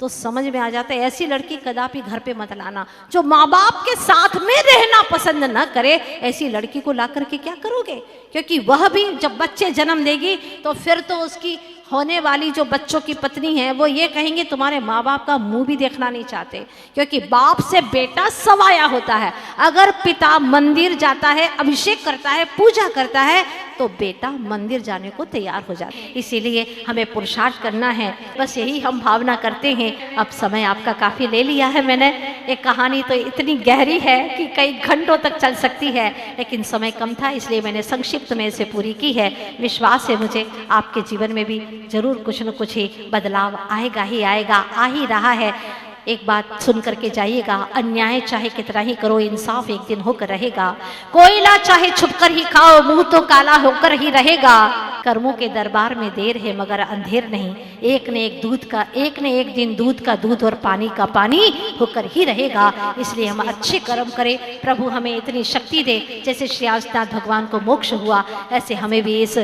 तो समझ में आ जाता है ऐसी लड़की कदापि घर पे मत लाना। जो माँ बाप के साथ में रहना पसंद न करे, ऐसी लड़की को ला करके क्या करोगे? क्योंकि वह भी जब बच्चे जन्म देगी तो फिर तो उसकी होने वाली जो बच्चों की पत्नी है वो ये कहेंगे तुम्हारे माँ बाप का मुंह भी देखना नहीं चाहते, क्योंकि बाप से बेटा सवाया होता है। अगर पिता मंदिर जाता है, अभिषेक करता है, पूजा करता है, तो बेटा मंदिर जाने को तैयार हो जाता है। इसीलिए हमें पुरुषार्थ करना है, बस यही हम भावना करते हैं। अब समय आपका काफ़ी ले लिया है मैंने। एक कहानी तो इतनी गहरी है कि कई घंटों तक चल सकती है, लेकिन समय कम था इसलिए मैंने संक्षिप्त में इसे पूरी की है। विश्वास है मुझे आपके जीवन में भी जरूर कुछ न कुछ ही बदलाव आएगा ही आएगा, आ ही रहा है। एक बात सुन करके जाइएगा, अन्याय चाहे कितना ही करो, इंसाफ एक दिन होकर रहेगा। कोयला चाहे छुपकर ही खाओ, मुंह तो काला होकर ही रहेगा। कर्मों के दरबार में देर है मगर अंधेर नहीं। एक न एक दिन दूध का दूध और पानी का पानी होकर ही रहेगा। इसलिए हम अच्छे कर्म करें, प्रभु हमें इतनी शक्ति दे। जैसे श्री आदिनाथ भगवान को मोक्ष हुआ, ऐसे हमें भी इस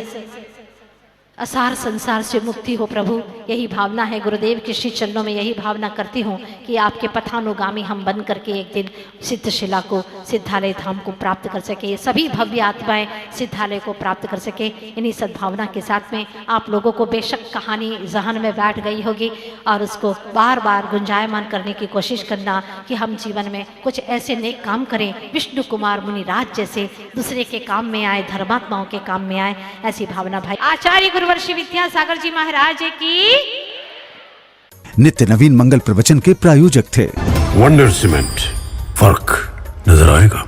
असार संसार से मुक्ति हो प्रभु, यही भावना है। गुरुदेव के श्री चरणों में यही भावना करती हूँ कि आपके पथानुगामी हम बन करके एक दिन सिद्धशिला को, सिद्धालय धाम को प्राप्त कर सके, सभी भव्य आत्माएं सिद्धालय को प्राप्त कर सके। इन्हीं सद्भावना के साथ में आप लोगों को बेशक कहानी जहन में बैठ गई होगी और उसको बार बार गुंजायमान करने की कोशिश करना कि हम जीवन में कुछ ऐसे नेक काम करें, विष्णु कुमार मुनिराज जैसे दूसरे के काम में आए, धर्मात्माओं के काम में आए, ऐसी भावना भाई आचार्य गुरुवर्षी विद्यासागर जी महाराज की। नित्य नवीन मंगल प्रवचन के प्रायोजक थे वंडर सीमेंट। फर्क नजर आएगा।